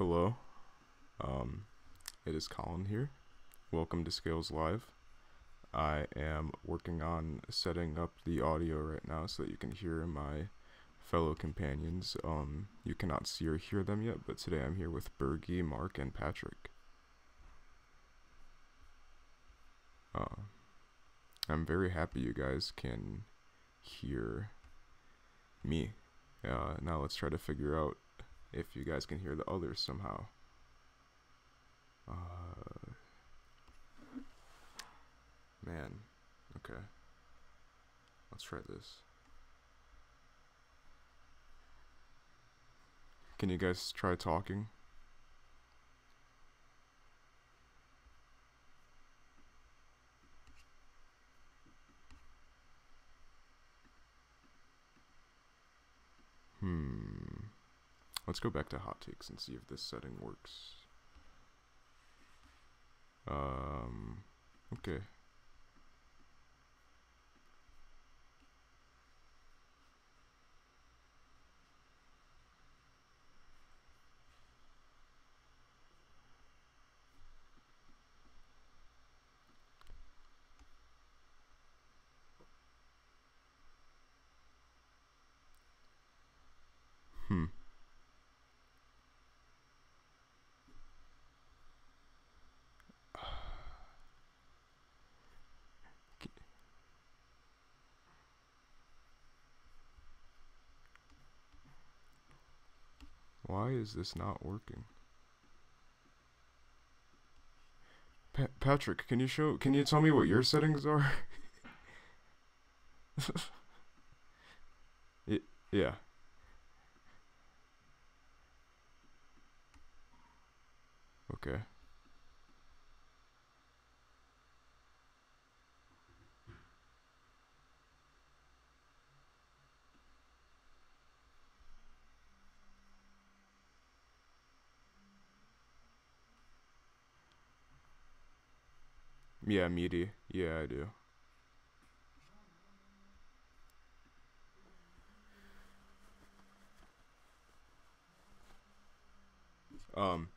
Hello, um, it is Colin here. Welcome to Scales Live. I am working on setting up the audio right now so that you can hear my fellow companions. You cannot see or hear them yet, but today I'm here with Bergie, Mark, and Patrick. I'm very happy you guys can hear me. Now let's try to figure out if you guys can hear the others somehow. Man, okay. Let's try this. Can you guys try talking? Let's go back to hot takes and see if this setting works. Okay. Why is this not working? Patrick, can you tell me what your settings are? Yeah. Okay. Yeah, meaty. Yeah, I do.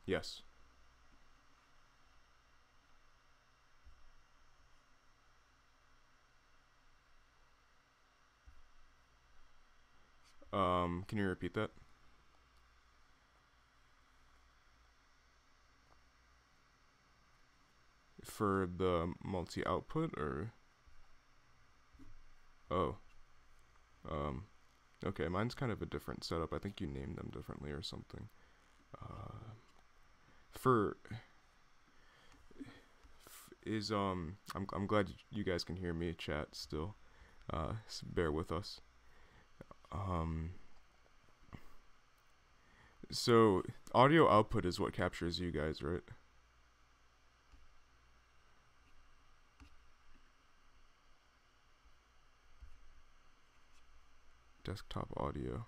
Yes. Can you repeat that? For the multi-output, or? Oh. Okay, mine's kind of a different setup. I think you named them differently or something. For is I'm glad you guys can hear me chat still. Bear with us. So audio output is what captures you guys, right? Desktop audio.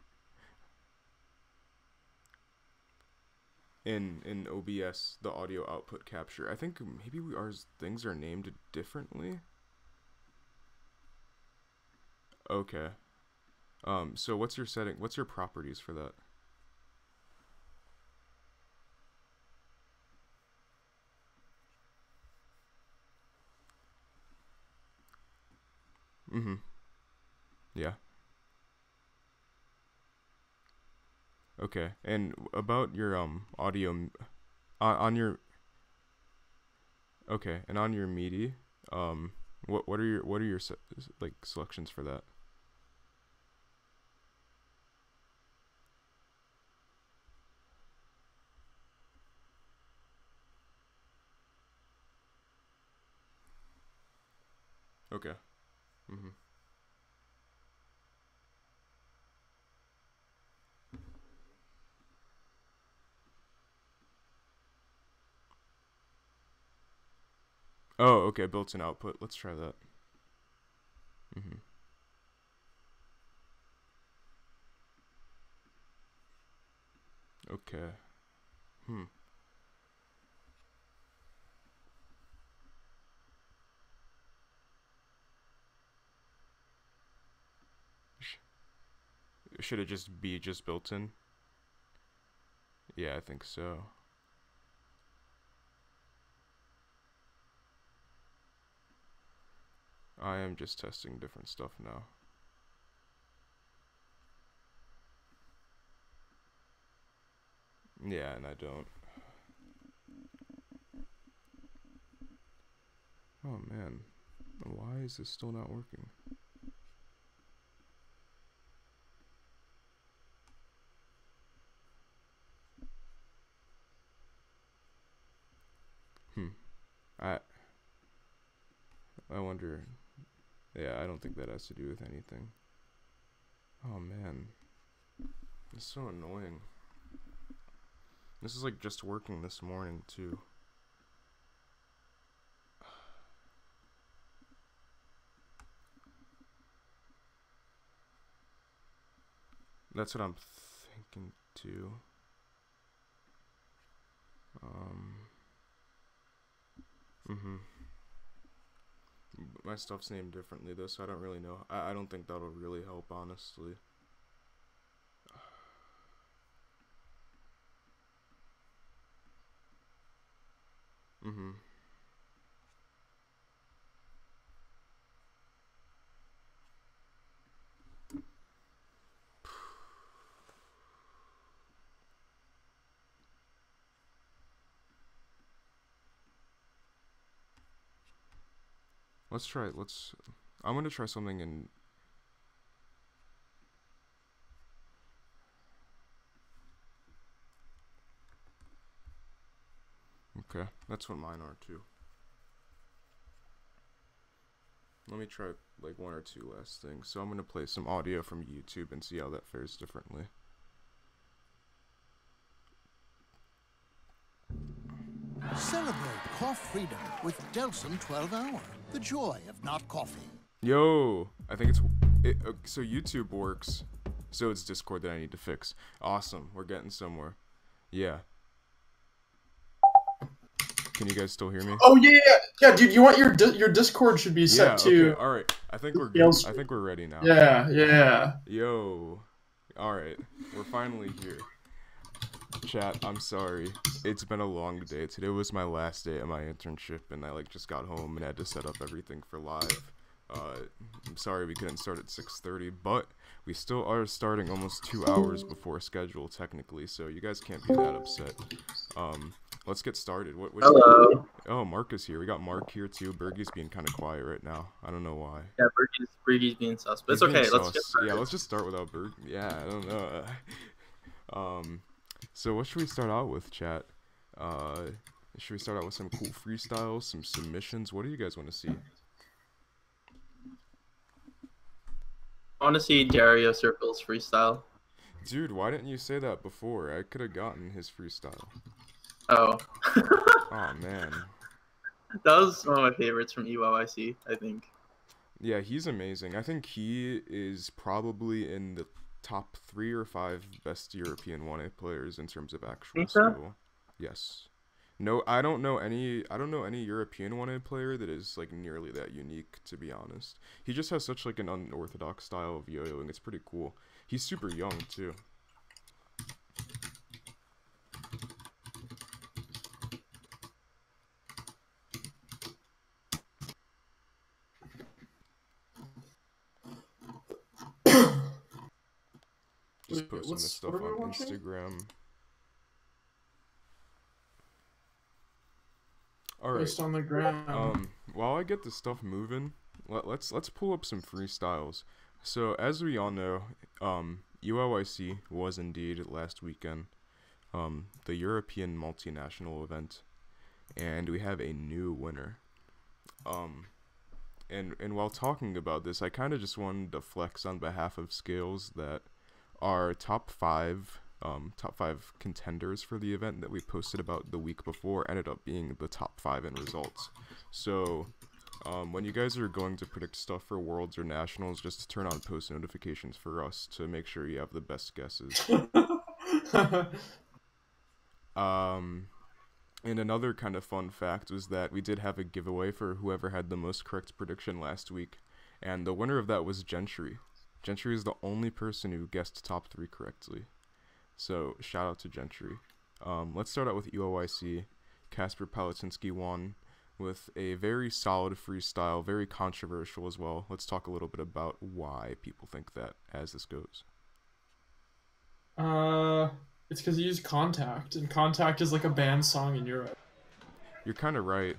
In OBS, the audio output capture. I think maybe ours things are named differently. Okay. So what's your setting? What's your properties for that? Yeah. Okay. And about your audio on your okay, and on your MIDI, what are your like selections for that? Okay. Oh, okay, built-in output. Let's try that. Okay. Should it just be built in? Yeah, I think so. I am just testing different stuff now. Yeah, and I don't. Oh man, why is this still not working? Hmm. I I wonder. Yeah, I don't think that has to do with anything. Oh man, it's so annoying. This is like just working this morning too. That's what I'm thinking too. Mhm. My stuff's named differently though, so I don't really know. I don't think that'll really help, honestly. Mhm. Let's try. Let's. I'm gonna try something in. Okay, that's what mine are too. Let me try like one or two last things. So I'm gonna play some audio from YouTube and see how that fares differently. Celebrate cough freedom with Delson 12 Hour. The joy of not coughing. Yo, I think so YouTube works. So it's Discord that I need to fix. Awesome, we're getting somewhere. Yeah. Can you guys still hear me? Oh yeah, dude. You want your Discord should be set to. Okay, all right. I think we're good. I think we're ready now. Yeah. Yo, all right. We're finally here. Chat, I'm sorry. It's been a long day. Today was my last day at my internship, and I like just got home and had to set up everything for live. I'm sorry we couldn't start at 6:30, but we still are starting almost 2 hours before schedule technically, so you guys can't be that upset. Let's get started. Hello. Oh, Mark is here. We got Mark here too. Bergie's being kind of quiet right now. I don't know why. Yeah, Bergie's being sus, but it's okay. Let's get started. Yeah, let's just start without Berg. Yeah, I don't know. So what should we start out with, chat? Should we start out with some cool freestyles, some submissions? What do you guys want to see? I want to see Dario Circle's freestyle. Dude, why didn't you say that before? I could have gotten his freestyle. Oh. Oh man. That was one of my favorites from EYYC, I think. Yeah, he's amazing. I think he is probably in the top 3 or 5 best European 1A players in terms of actual skill. Yes. No, I don't know any European 1A player that is like nearly that unique, to be honest. He just has such like an unorthodox style of yo-yoing. It's pretty cool. He's super young too. Just posting this stuff on Instagram. All right. Based on the ground. While I get the stuff moving, let's pull up some freestyles. So as we all know, EYYC was indeed last weekend, the European multinational event, and we have a new winner. And while talking about this, I kind of just wanted to flex on behalf of Scales that our top five contenders for the event that we posted about the week before ended up being the top 5 in results. So when you guys are going to predict stuff for Worlds or Nationals, just turn on post notifications for us to make sure you have the best guesses. And another kind of fun fact was that we did have a giveaway for whoever had the most correct prediction last week, and the winner of that was Gentry. Gentry is the only person who guessed top 3 correctly. So, shout out to Gentry. Let's start out with EYYC. Kasper Palatinski won with a very solid freestyle, very controversial as well. Let's talk a little bit about why people think that as this goes. It's because he used Contact, and Contact is like a banned song in Europe. You're kind of right.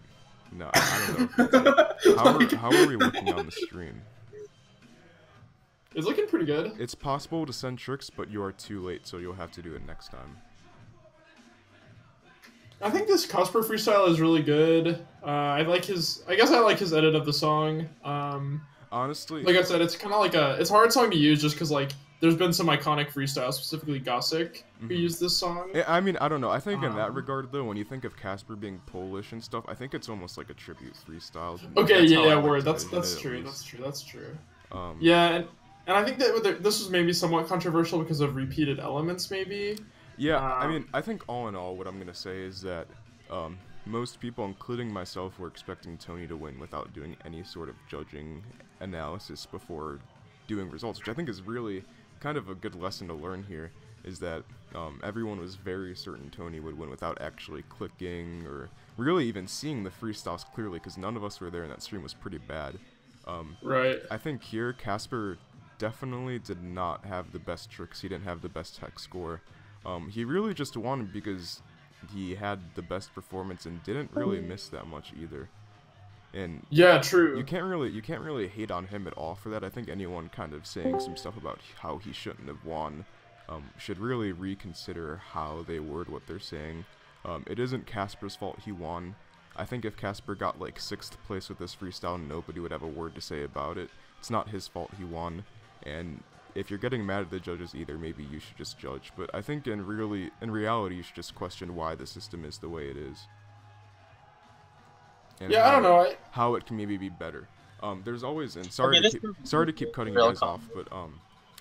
No, I don't know. How are we looking on the stream? It's looking pretty good. It's possible to send tricks, but you are too late, so you'll have to do it next time. I think this Kasper freestyle is really good. I like his. I guess I like his edit of the song. Honestly, like I said, it's kind of like it's a hard song to use just because like there's been some iconic freestyles, specifically Gossik, who used this song. I mean, I don't know. I think in that regard, though, when you think of Kasper being Polish and stuff, I think it's almost like a tribute freestyle. Okay, yeah, word. That's true. That's true. Yeah, and I think that this was maybe somewhat controversial because of repeated elements, maybe. Yeah, I mean, I think all in all, what I'm gonna say is that most people, including myself, were expecting Tony to win without doing any sort of judging analysis before doing results, which I think is really kind of a good lesson to learn here, is that everyone was very certain Tony would win without actually clicking or really even seeing the freestyles clearly, because none of us were there and that stream was pretty bad. Right. I think here, Kasper definitely did not have the best tricks. He didn't have the best tech score. He really just won because he had the best performance and didn't really miss that much either. And yeah, true. You can't really hate on him at all for that. I think anyone kind of saying some stuff about how he shouldn't have won should really reconsider how they word what they're saying. It isn't Kasper's fault he won. I think if Kasper got like 6th place with this freestyle, nobody would have a word to say about it. It's not his fault he won, and if you're getting mad at the judges either, maybe you should just judge. But I think in reality, you should just question why the system is the way it is. And yeah, I don't know. How it can maybe be better. There's always, and sorry to keep cutting you guys off, but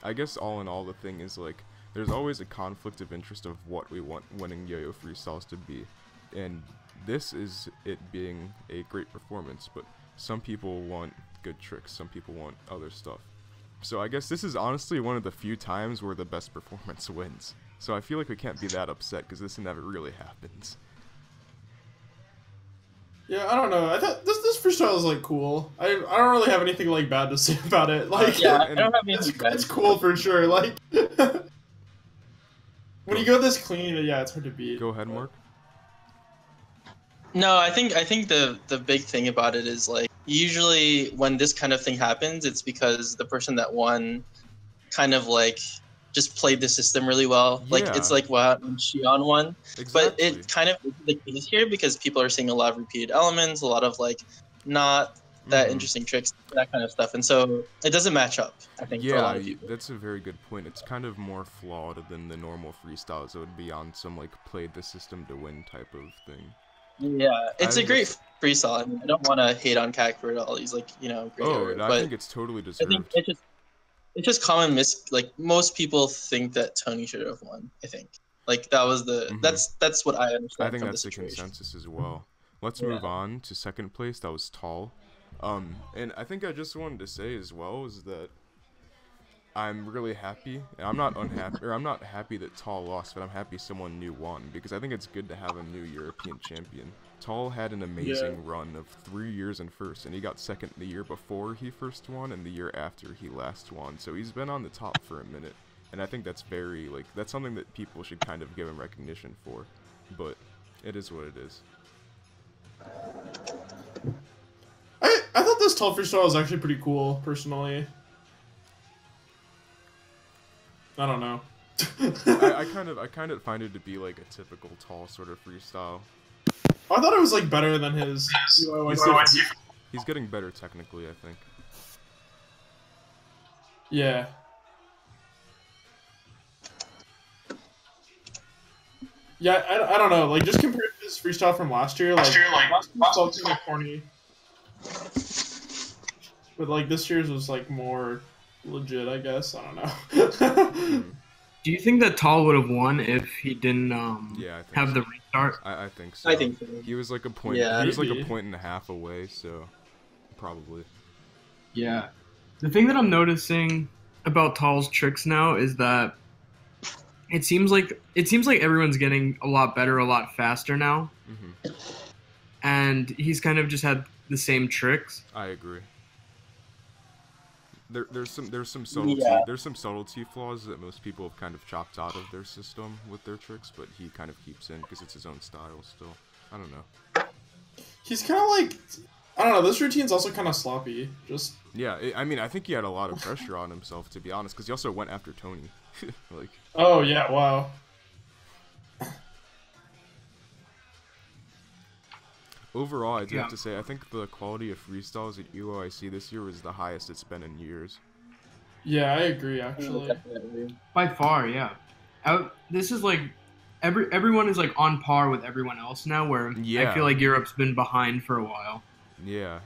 I guess all in all, the thing is like there's always a conflict of interest of what we want winning yo-yo freestyles to be, and this is it being a great performance. But some people want good tricks, some people want other stuff. So I guess this is honestly one of the few times where the best performance wins. So I feel like we can't be that upset because this never really happens. Yeah, I don't know. I thought this freestyle is like cool. I don't really have anything like bad to say about it. Like yeah, I don't have anything bad. It's cool for sure. Like when you go this clean, yeah, it's hard to beat. Go ahead, Mark. No, I think the big thing about it is like usually when this kind of thing happens, it's because the person that won kind of like just played the system really well. Yeah. Like it's like what Shion won. Exactly. But it kind of is the case here because people are seeing a lot of repeated elements, a lot of like not that interesting tricks, that kind of stuff, and so it doesn't match up. I think. For a lot of people. That's a very good point. It's kind of more flawed than the normal freestyles. It would be on some like played the system to win type of thing. Yeah, it's a great freestyle. I mean, I don't want to hate on Kakper at all. He's like, great. I think it's totally deserved. I think it's just common like most people think that Tony should have won. I think like that was the that's what I understand. I think from that's the the consensus as well. Let's move on to 2nd place. That was Tall. And I think I just wanted to say as well is that I'm really happy. I'm not unhappy, or I'm not happy that Tall lost, but I'm happy someone new won because I think it's good to have a new European champion. Tall had an amazing run of 3 years in first, and he got 2nd the year before he first won and the year after he last won. So he's been on the top for a minute, and I think that's that's something that people should kind of give him recognition for. But it is what it is. I thought this Tall freestyle was actually pretty cool, personally. I don't know. I kind of find it to be like a typical Tall sort of freestyle. I thought it was like better than his. He's getting better technically, I think. Yeah. Yeah, I don't know. Like just compared to his freestyle from last year, last year's kind of corny. But like this year's was like more legit, I guess. I don't know. Do you think that Tall would have won if he didn't have the restart? I think so. I think so. He was like a point. Yeah, he was like a point and a half away, so probably. Yeah. The thing that I'm noticing about Tall's tricks now is that it seems like everyone's getting a lot better, a lot faster now, and he's kind of just had the same tricks. I agree. There's some subtlety there's some subtlety flaws that most people have kind of chopped out of their system with their tricks, but he kind of keeps in because it's his own style still. I don't know. He's kind of like, I don't know. This routine's also kind of sloppy. Just yeah, I mean, I think he had a lot of pressure on himself, to be honest, because he also went after Tony. Like. Oh yeah! Wow. Overall, I do have to say, I think the quality of freestyles at EYYC this year was the highest it's been in years. Yeah, I agree, actually. By far, yeah. This is like, everyone is like on par with everyone else now, where I feel like Europe's been behind for a while. Yeah.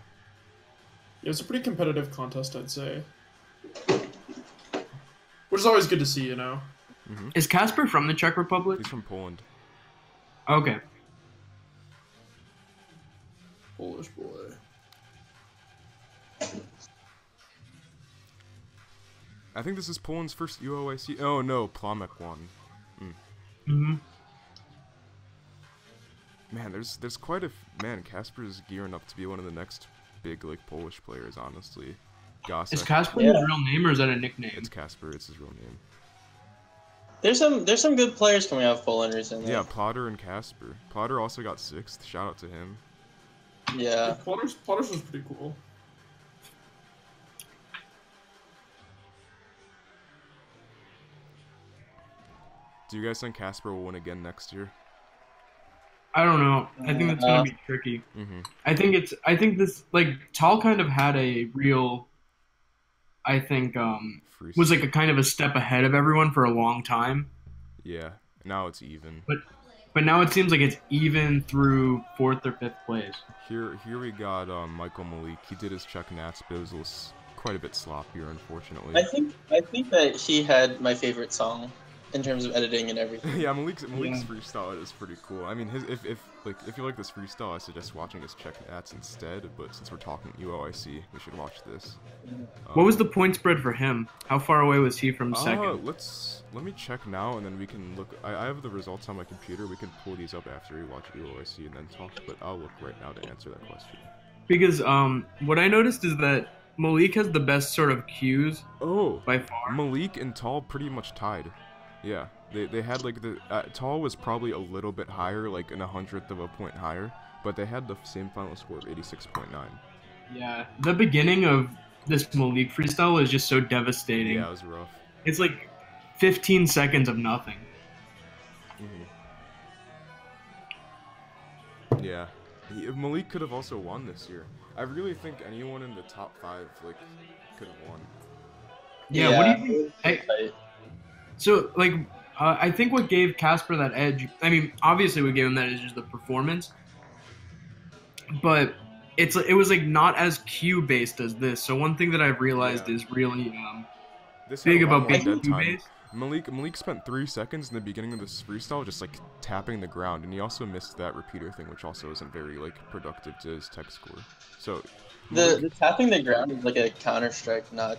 It was a pretty competitive contest, I'd say. Which is always good to see, you know? Is Casper from the Czech Republic? He's from Poland. Okay. Polish boy. I think this is Poland's first EYYC. Oh no, Plomek won. Man, there's quite a man. Casper's gearing up to be one of the next big like Polish players. Honestly, Gossek. Is Casper his real name or is that a nickname? It's Casper. It's his real name. There's some good players coming out of Poland recently. Yeah, Plotter and Casper. Plotter also got 6th. Shout out to him. Yeah. Plotters was pretty cool. Do you guys think Casper will win again next year? I don't know. I think that's gonna be tricky. I think this like Tal kind of had a real. I think was like a kind of a step ahead of everyone for a long time. Yeah. Now it's even. But now it seems like it's even through 4th or 5th place. Here we got Michael Malik. He did his check nats, but it was quite a bit sloppier, unfortunately. I think that he had my favorite song in terms of editing and everything. Yeah, Malik's freestyle is pretty cool. I mean, if you like this freestyle, I suggest watching his check nats instead. But since we're talking EYYC, we should watch this. What was the point spread for him? How far away was he from second? Let me check now, and then we can look. I have the results on my computer. We can pull these up after we watch EYYC and then talk. But I'll look right now to answer that question. Because what I noticed is that Malik has the best sort of cues. Oh, by far. Malik and Tal pretty much tied. Yeah, they had like the Tal was probably a little bit higher, like in 100th of a point higher, but they had the same final score of 86.9. Yeah, the beginning of this Malik freestyle is just so devastating. Yeah, it was rough. It's like 15 seconds of nothing. Yeah, Malik could have also won this year. I really think anyone in the top 5 like could have won. Yeah, what do you think? So, like, I think what gave Casper that edge, I mean, obviously what gave him that edge is the performance, but it was, like, not as Q-based as this. So one thing that I've realized is really big about being Q-based. Malik spent 3 seconds in the beginning of this freestyle just, like, tapping the ground, and he also missed that repeater thing, which also isn't very, like, productive to his tech score. So the tapping the ground is like a Counter-Strike nod.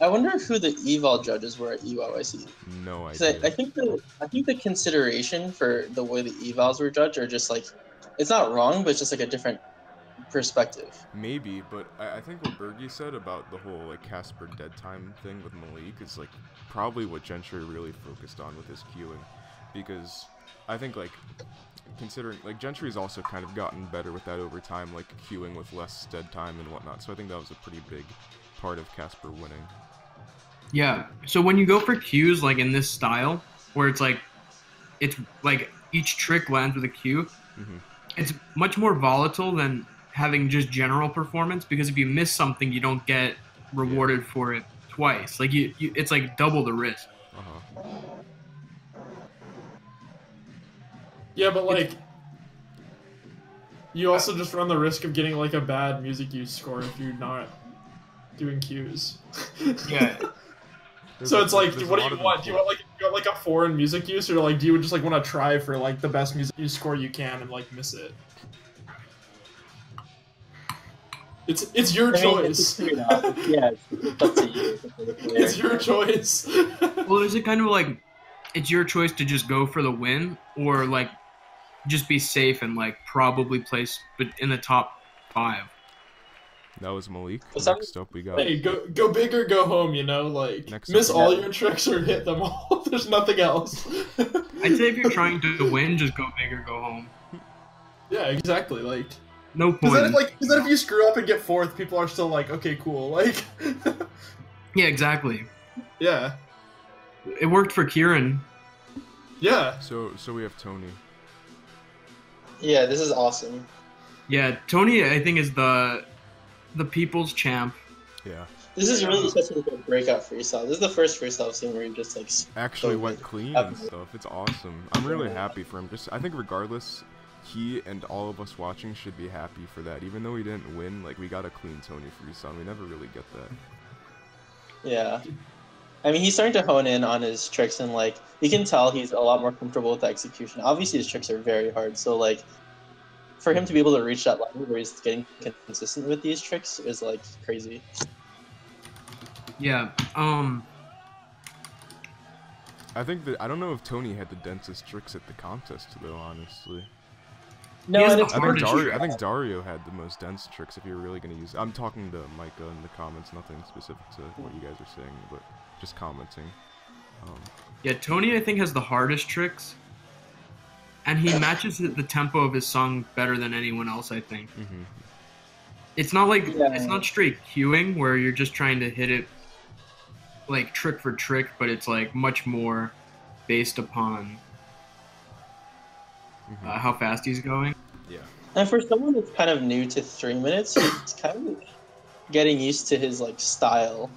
I wonder who the eval judges were at EYYC. No idea. I think the consideration for the way the evals were judged are just like, it's not wrong, but it's just like a different perspective. Maybe, but I think what Bergie said about the whole like Casper dead time thing with Malik is like probably what Gentry really focused on with his queuing, because I think like considering like Gentry's also kind of gotten better with that over time, like queuing with less dead time and whatnot. So I think that was a pretty big part of Casper winning. Yeah, so when you go for cues like in this style, where it's like each trick lands with a cue, it's much more volatile than having just general performance, because if you miss something, you don't get rewarded for it twice. Like it's like double the risk. Yeah, but like you also just run the risk of getting like a bad music use score if you're not doing cues. Yeah. So it's like, what do you want? Do you want like a 4 in music use, or like do you just like want to try for like the best music use score you can and like miss it? It's your choice. Yeah, it's up to you. It's your choice. Well, is it kind of like it's your choice to just go for the win, or like just be safe and like probably place in the top 5? That was Malik. Well, Next up, we got. Hey, go big or go home. You know, like Next miss up, all your tricks or hit them all. There's nothing else. I'd say if you're trying to win, just go big or go home. Yeah, exactly. Like No point. Because then if you screw up and get 4th, people are still like, okay, cool. Like. Yeah, exactly. Yeah. It worked for Kieran. Yeah. So we have Tony. Yeah, this is awesome. Yeah, Tony, I think, is the people's champ. Yeah. This is really such a good breakout freestyle. This is the first freestyle scene where you just like Actually went clean and stuff. It's awesome. I'm really happy for him. I think regardless, he and all of us watching should be happy for that. Even though we didn't win, like we got a clean Tony freestyle. We never really get that. Yeah. I mean, he's starting to hone in on his tricks, and like you can tell he's a lot more comfortable with the execution. Obviously, his tricks are very hard, so like for him to be able to reach that level where he's getting consistent with these tricks is like crazy. Yeah. I think that I don't know if Tony had the densest tricks at the contest though, honestly. No, He has and the it's hardest I think Dario had the most dense tricks if you're really gonna use. I'm talking to Micah in the comments, nothing specific to what you guys are saying, but just commenting. Yeah, Tony, I think, has the hardest tricks. And he matches the tempo of his song better than anyone else, I think. Mm-hmm. It's not like, it's not straight cueing where you're just trying to hit it like trick for trick, but it's like much more based upon how fast he's going. Yeah. And for someone that's kind of new to 3 minutes, he's kind of getting used to his like style,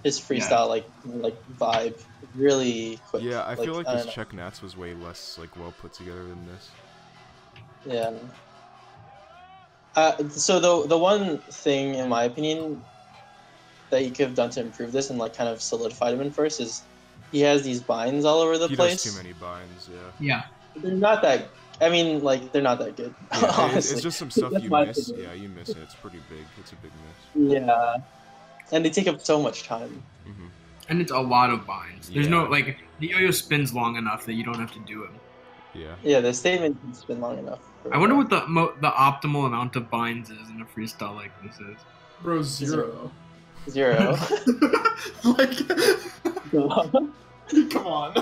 his freestyle like vibe really quick. Yeah, I feel like I his don't know. check nats was way less like well put together than this. Yeah. So the one thing, in my opinion, that you could have done to improve this and like kind of solidified him in first is he has these binds all over the place. He does too many binds, yeah. Yeah. They're not that. I mean, like they're not that good. Yeah, honestly. it's just some stuff That's you my miss. opinion. Yeah, you miss it. It's pretty big. It's a big miss. Yeah. And they take up so much time. Mm-hmm. And it's a lot of binds. There's Yeah. no, like, the yo-yo spins long enough that you don't have to do it. Yeah. Yeah, the statement has been long enough. I wonder what the optimal amount of binds is in a freestyle like this is. Bro, 0. 0. Like, come on.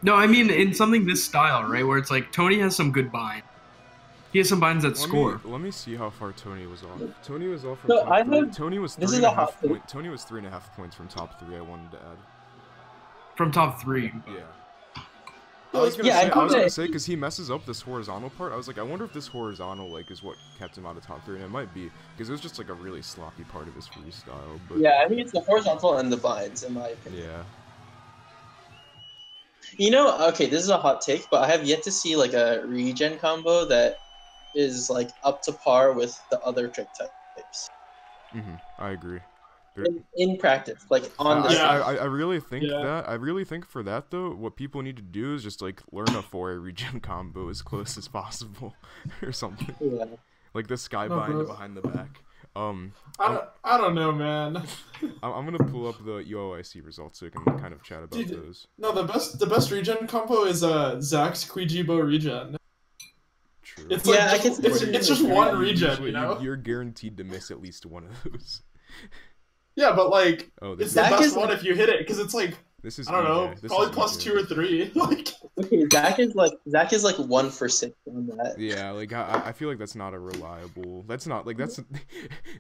No, I mean in something this style, right? Where it's like Tony has some good binds. He has some binds that score. Let me see how far Tony was off. Tony was off from No, top 3. Tony was this 3 is and a a half hot take. point. Tony was 3.5 points from top 3. I wanted to add. From top 3. Yeah. I was gonna Yeah, say because he messes up this horizontal part. I was like, I wonder if this horizontal like is what kept him out of top 3, and it might be because it was just like a really sloppy part of his freestyle. But Yeah, I think it's the horizontal and the binds, in my opinion. yeah. You know, okay, this is a hot take, but I have yet to see like a regen combo that is like up to par with the other trick types. I agree. In practice, like on the I really think that. I really think for that though, what people need to do is just like learn a 4A regen combo as close as possible, or something. Yeah. Like the skybind behind the back. I don't know, man. I'm gonna pull up the EYYC results so we can kind of chat about those. No, the best regen combo is Zach's Quijibo regen. True. It's Yeah, like I guess it's just one regen, you know. You're guaranteed to miss at least one of those. Yeah, but like this it's the Zach best is one like- if you hit it, because it's like This is I don't know, EJ. This probably is plus EJ. 2 or 3. Like Okay, Zach is like 1 for 6 on that. Yeah, like I feel like that's not a reliable. That's not like that's.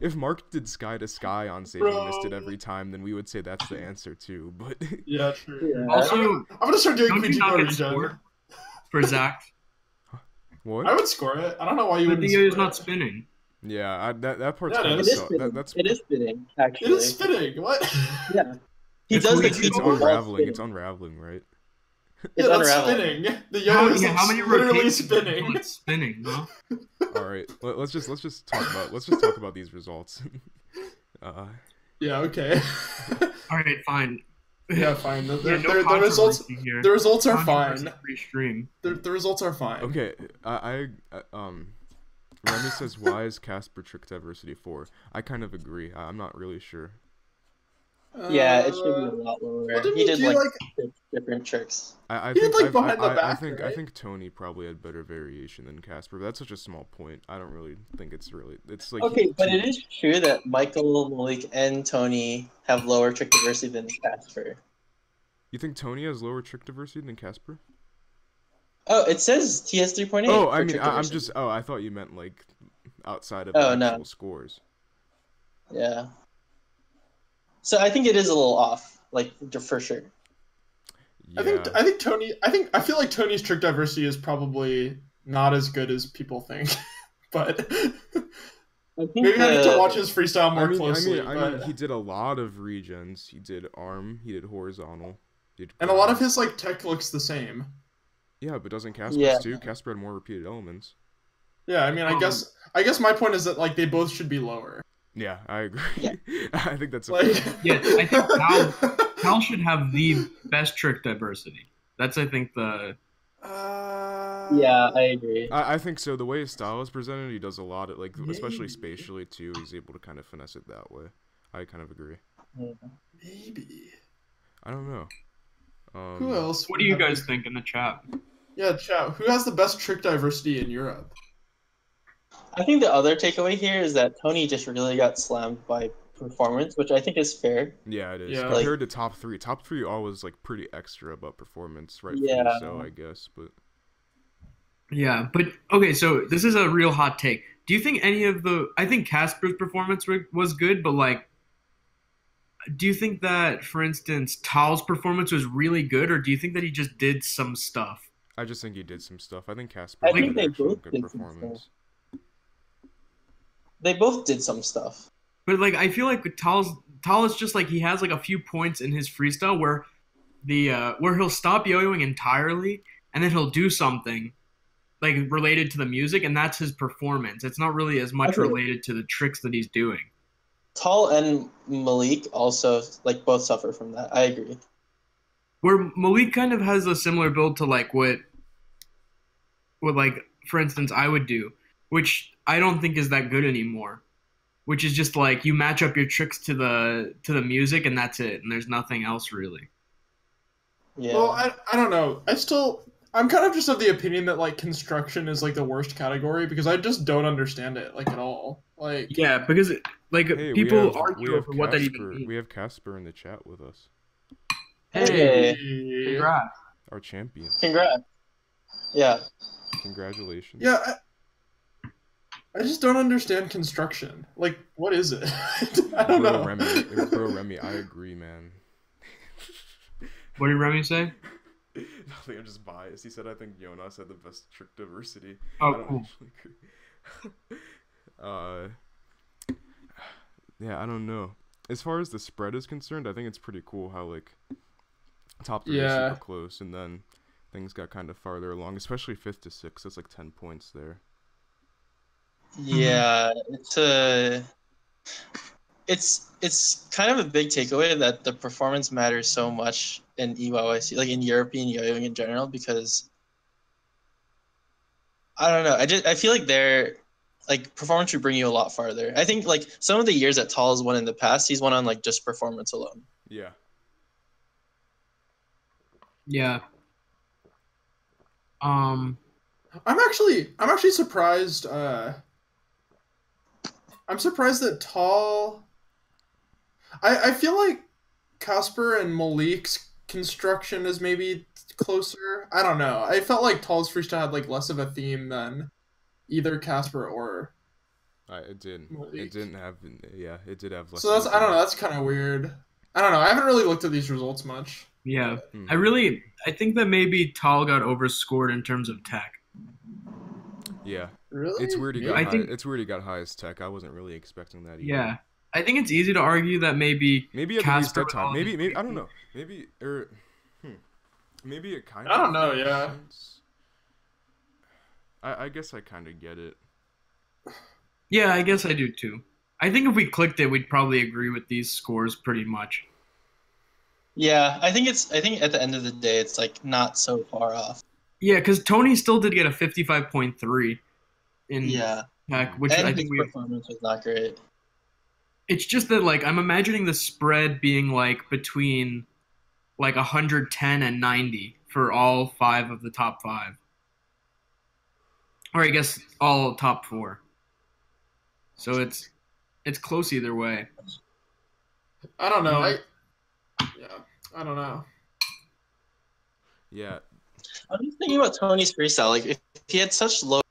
If Mark did sky to sky on save and missed it every time, then we would say that's the answer too. But yeah, true. Yeah. Also, I'm gonna start doing don't you not Quijibo get regen. scored for Zach? what? I would score it. I don't know why you But wouldn't. the yo-yo's score not it. spinning. Yeah, that part's Yeah, kind It of is so. spinning. That's It is spinning, It actually. is spinning. What? Yeah. He It's does the weird. it's Quijibo while unraveling. spinning. It's unraveling, right? It's Yeah, that's unraveling. spinning. The yo is How many literally rotations spinning. until it's spinning, no? All right, let's just talk about these results. Yeah. Okay. Alright, fine. Yeah, fine. The No results. controversy here. The results are Controversy fine. free stream. The results are fine. Okay, Remy says, why is Casper trick diversity 4? I kind of agree. I'm not really sure. Yeah, it should be a lot lower. He did like 6 different tricks. I He did, think like, behind the back, I right? think Tony probably had better variation than Casper, but that's such a small point. I don't really think it's like Okay, but it is true that Michael, Malik, and Tony have lower trick diversity than Casper. You think Tony has lower trick diversity than Casper? Oh, it says he has 3.8. Oh, I mean, I'm just. Oh, I thought you meant like outside of actual scores. Yeah. So I think it is a little off, like for sure. Yeah. I think Tony. I feel like Tony's trick diversity is probably not as good as people think, but maybe I need to watch his freestyle more closely. I mean, he did a lot of regens. He did arm. He did horizontal. And a lot of his like tech looks the same. Yeah, but doesn't Casper's too? Casper had more repeated elements. Yeah, I mean, I guess my point is that like they both should be lower. Yeah, I agree. Yeah. I think that's like, yeah. I think Cal should have the best trick diversity. That's I think the. Yeah, I agree. I think so. The way his style is presented, he does a lot of like, especially spatially too. He's able to kind of finesse it that way. I kind of agree. Maybe. I don't know. Who else? What do you guys think in the chat? Yeah, chat. Who has the best trick diversity in Europe? I think the other takeaway here is that Tony just really got slammed by performance, which I think is fair. Yeah, it is. Yeah. Compared to top 3. Top 3 always like pretty extra about performance, right? Yeah. So I guess, but. Yeah, but okay, so this is a real hot take. Do you think any of the? I think Casper's performance was good, but like, do you think that, for instance, Tal's performance was really good, or do you think that he just did some stuff? I just think he did some stuff. I think Casper. I think they both both good did some performance. stuff. They both did some stuff. But like, I feel like Tal is just like he has like a few points in his freestyle where where he'll stop yo-yoing entirely and then he'll do something like related to the music, and that's his performance. It's not really as much related to the tricks that he's doing. Tal and Malik also like both suffer from that. I agree. Where Malik kind of has a similar build to like what like, for instance, I would do, which I don't think is that good anymore. Which is just like you match up your tricks to the music and that's it, and there's nothing else really. Yeah. Well, I don't know. I'm kind of just of the opinion that like construction is like the worst category because I just don't understand it like at all. Like yeah, because like hey, people argue over what that even means. We have Casper in the chat with us. Hey. Congrats. Our champion. Congrats. Yeah. Congratulations. Yeah. I just don't understand construction. Like, what is it? I don't know. Bro, Remy, I agree, man. What did Remy say? Nothing, I'm just biased. He said I think Jonas had the best trick diversity. Oh, I don't cool. Agree. Yeah, I don't know. As far as the spread is concerned, I think it's pretty cool how like top 3 is super close, and then things got kind of farther along, especially 5th to 6th. That's like 10 points there. Yeah, it's kind of a big takeaway that the performance matters so much in EYYC, like in European yo-yoing in general, because I don't know. I feel like they're like performance would bring you a lot farther. I think like some of the years that Tal has won in the past, he's won on like just performance alone. Yeah. Yeah. I'm actually surprised. I'm surprised that Tal. I feel like Casper and Malik's construction is maybe closer. I don't know. I felt like Tal's freestyle had like less of a theme than either Casper or. It didn't. Malik. It didn't have. Yeah, it did have less. So that's I don't know. That's kind of weird. I don't know. I haven't really looked at these results much. Yeah, I think that maybe Tal got overscored in terms of tech. Yeah. Really? It's weird he got I got highest tech. I wasn't really expecting that either. Yeah. I think it's easy to argue that maybe at the Casper restart time. Maybe I don't know. Maybe maybe it kind of I don't know, yeah. Sense. I guess I kind of get it. Yeah, I guess I do too. I think if we clicked it, we'd probably agree with these scores pretty much. Yeah, I think at the end of the day, it's like not so far off. Yeah, because Tony still did get a 55.3 in tech, which And I his think performance was not great. it's just that like I'm imagining the spread being like between like 110 and 90 for all 5 of the top 5. Or I guess all top 4. So it's close either way. I don't know. Yeah. I don't know. Yeah. I'm just thinking about Tony's freestyle. Like, if he had such low,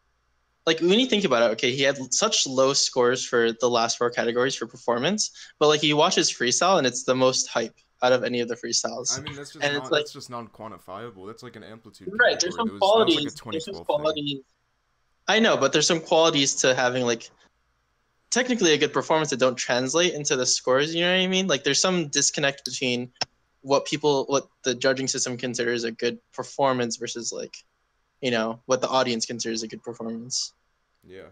like when you think about it, okay, he had such low scores for the last 4 categories for performance, but like you watch his freestyle and it's the most hype out of any of the freestyles. I mean, that's just And it's like, that's just non-quantifiable. That's like an amplitude right, there's category. some That was like a qualities. There's some 2012 thing. qualities. I know, but there's some qualities to having like technically a good performance that don't translate into the scores. You know what I mean? Like there's some disconnect between what the judging system considers a good performance versus like, you know, what the audience considers a good performance. Yeah.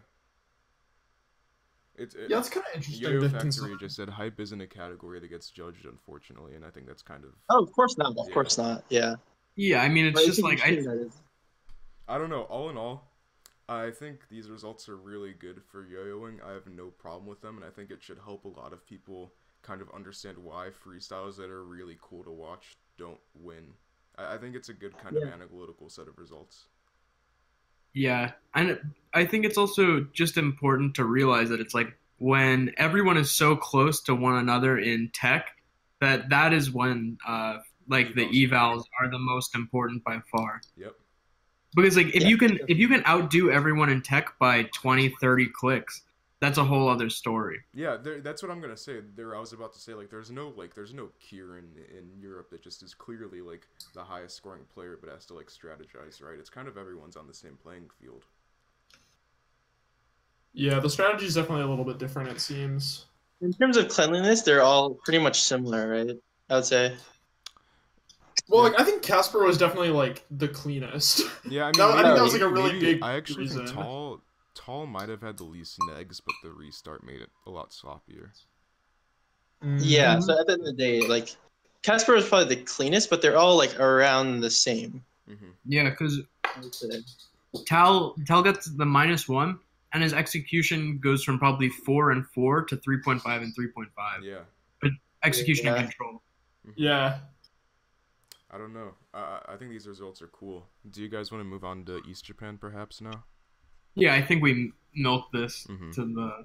Yeah, it's kind of interesting. Yo Factory just said hype isn't a category that gets judged, unfortunately, and I think that's kind of. Oh, of course not. Of course not. Yeah. Yeah, I mean, it's But just like I don't know. All in all, I think these results are really good for yo-yoing. I have no problem with them, and I think it should help a lot of people kind of understand why freestyles that are really cool to watch don't win. I think it's a good kind of analytical set of results. Yeah, and I think it's also just important to realize that it's like when everyone is so close to one another in tech, that is when like the evals are the most important by far. Yep. Because like if you can outdo everyone in tech by 20, 30 clicks, that's a whole other story. Yeah, that's what I'm gonna say. I was about to say like there's no Kieran in Europe that just is clearly like the highest scoring player, but has to like strategize, right? It's kind of everyone's on the same playing field. Yeah, the strategy is definitely a little bit different. It seems. In terms of cleanliness, they're all pretty much similar, right? I would say. Well, like I think Casper was definitely like the cleanest. Yeah, I mean, I think that was like a really big. I actually reason. think Tall might have had the least negs, but the restart made it a lot sloppier. Yeah, so at the end of the day, like Casper was probably the cleanest, but they're all like around the same. Mm-hmm. Yeah, because Tal gets the -1, and his execution goes from probably 4 and 4 to 3.5 and 3.5. Yeah. But execution and control. Yeah. I don't know. I think these results are cool. Do you guys want to move on to East Japan perhaps now? Yeah, I think we milk this to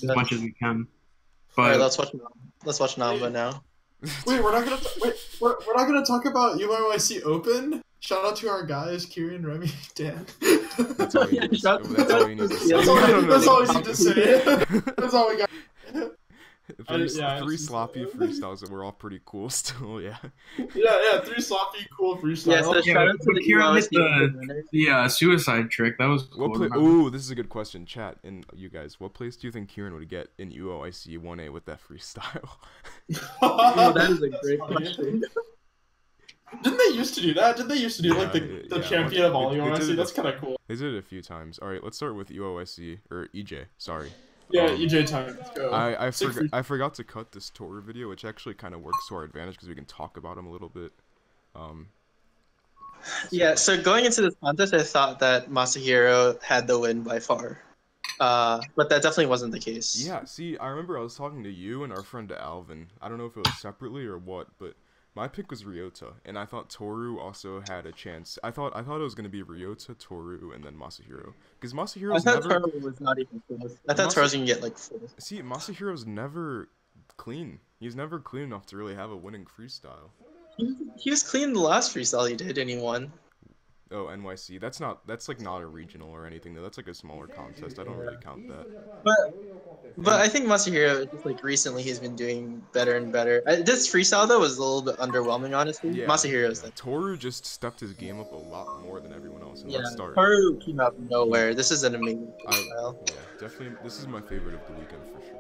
as much as we can. But all right, let's watch Namba now. Wait, we're not gonna talk about EYYC Open. Shout out to our guys, Kieran, Remy, Dan. That's all you need to say. That's all you need to say. That's all we need to say. That's all we got. Three sloppy freestyles that were all pretty cool still, yeah. Yeah, 3 sloppy, cool freestyles. Yeah, so shout out to the Kieran hit the suicide trick. That was cool. Ooh, this is a good question, chat. And you guys, what place do you think Kieran would get in EYYC 1A with that freestyle? Oh, that is a great question. Didn't they used to do that? Did they used to do like the champion of all EYYC? That's kind of cool. They did it a few times. All right, let's start with EYYC or EJ. Sorry. Yeah, EJ time. Let's go. I forgot to cut this Toru video, which actually kind of works to our advantage because we can talk about him a little bit. Yeah, so going into this contest, I thought that Masahiro had the win by far. But that definitely wasn't the case. Yeah, see, I remember I was talking to you and our friend Alvin. I don't know if it was separately or what, but my pick was Ryota, and I thought Toru also had a chance. I thought it was going to be Ryota, Toru, and then Masahiro. Because Masahiro's Toru was not even close. I thought Toru was going to get like 4. See, Masahiro's never clean. He's never clean enough to really have a winning freestyle. He was clean the last freestyle he did, and he won. Oh, NYC. That's like not a regional or anything though. That's like a smaller contest. I don't really count that. But I think Masahiro, just like recently, he's been doing better and better. This freestyle though was a little bit underwhelming, honestly. Yeah, Masahiro's Toru just stepped his game up a lot more than everyone else. And let's start. Toru came out of nowhere. This is an amazing freestyle. Yeah, definitely. This is my favorite of the weekend for sure.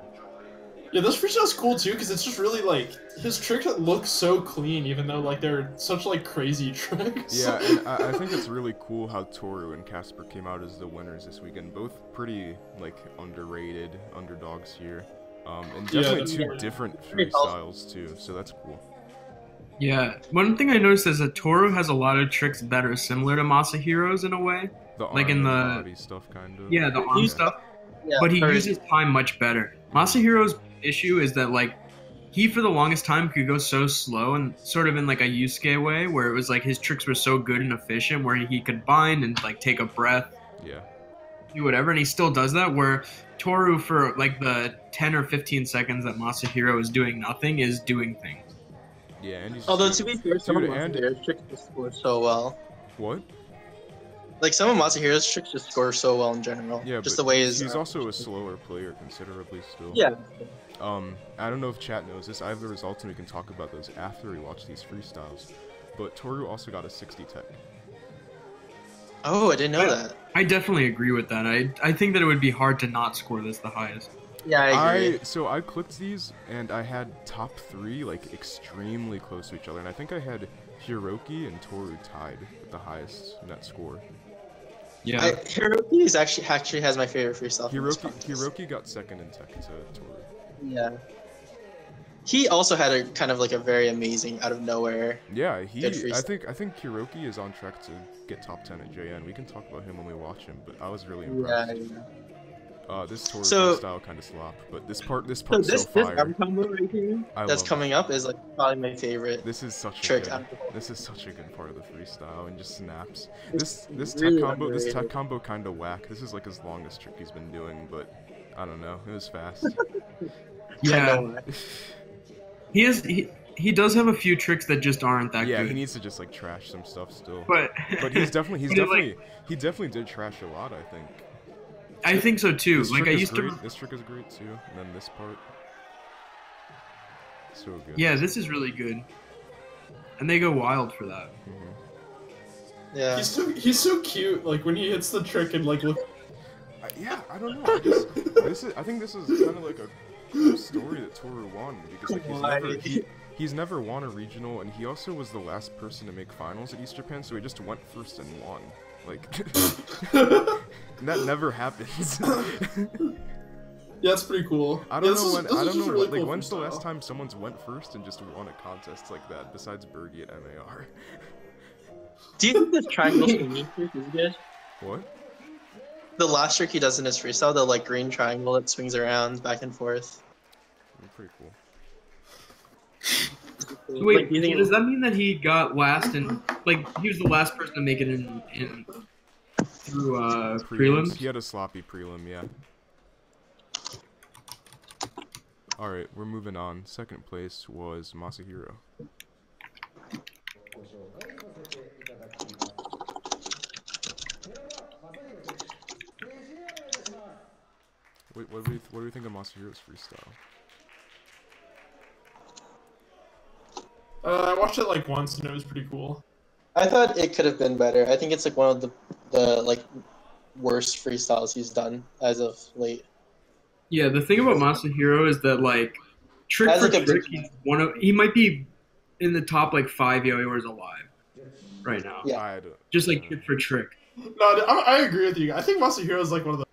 Yeah, this freestyle's cool too because it's just really like his tricks look so clean, even though like they're such like crazy tricks. Yeah, and I think it's really cool how Toru and Casper came out as the winners this weekend. Both pretty like underrated underdogs here, and definitely two different freestyles too. So that's cool. Yeah, one thing I noticed is that Toru has a lot of tricks that are similar to Masahiro's in a way. The like arm in and the body stuff, kind of. yeah, the arm stuff. Yeah, But he or- uses time much better. Masahiro's issue is that like he for the longest time could go so slow and sort of in like a Yusuke way where it was like his tricks were so good and efficient where he could bind and like take a breath, Yeah. do whatever, and he still does that. Where Toru for like the 10 or 15 seconds that Masahiro is doing nothing is doing things. Yeah, and he's. Although just to doing- be fair, some of Dude, and Masahiro's tricks just score so well. what? Like some of Masahiro's tricks just score so well in general. Yeah, just but the way he's also a slower player considerably still. Yeah. I don't know if chat knows this. I have the results and we can talk about those after we watch these freestyles. But Toru also got a 60 tech. Oh, I didn't know that. I definitely agree with that. I think that it would be hard to not score this the highest. Yeah, I agree. So I clicked these and I had top 3 like extremely close to each other, and I think I had Hiroki and Toru tied with the highest net score. Yeah. Hiroki is actually has my favorite freestyle. from this contest. Hiroki got second in tech to Toru. Yeah. He also had a kind of like a very amazing out of nowhere. Yeah, Good freestyle. I think Hiroki is on track to get top 10 at JN. We can talk about him when we watch him, but I was really Yeah. impressed. This Toru So- freestyle kind of slopped, but this part's So so this fire. arm combo right here I that's love coming up is like probably my favorite. This is such a trick good, out of the whole. this is such a good part of the freestyle and just snaps. It's This really tech underrated. combo kind of whack. This is like his longest trick he's been doing, but I don't know. It was fast. Yeah. I know. He does have a few tricks that just aren't that Yeah, good. he needs to just like trash some stuff still. But he's but it, he definitely did trash a lot. I think. I think so too. This Like trick I is used great. to. This trick is great too, and then this part. So good. Yeah, this is really good. And they go wild for that. Yeah. He's so cute. Like when he hits the trick and like look. I don't know. I think this is kind of like a cool story that Toru won because like he's never won a regional, and he also was the last person to make finals at East Japan, so he just went first and won. Like and that never happens. Yeah, it's pretty cool. I don't Yeah, know when. this I is don't just know really like cool when's the freestyle. last time someone's went first and just won a contest like that besides Bergie at MAR. Do you think this triangle swinging trick is good? What? The last trick he does in his freestyle, the like green triangle that swings around back and forth. Pretty cool. Wait, Like, do you think does that mean that he got last and like he was the last person to make it in through prelims? He had a sloppy prelim, yeah. Alright, we're moving on. Second place was Masahiro. Wait, what do we think of Masahiro's freestyle? I watched it like once and it was pretty cool. I thought it could have been better. I think it's like one of the like worst freestyles he's done as of late. Yeah, the thing about Masahiro is that like trick As for like a trick, big- he might be in the top like 5 yo-yoers alive right now. Yeah. Just like trick for trick. No, I agree with you. I think Masahiro is like one of the.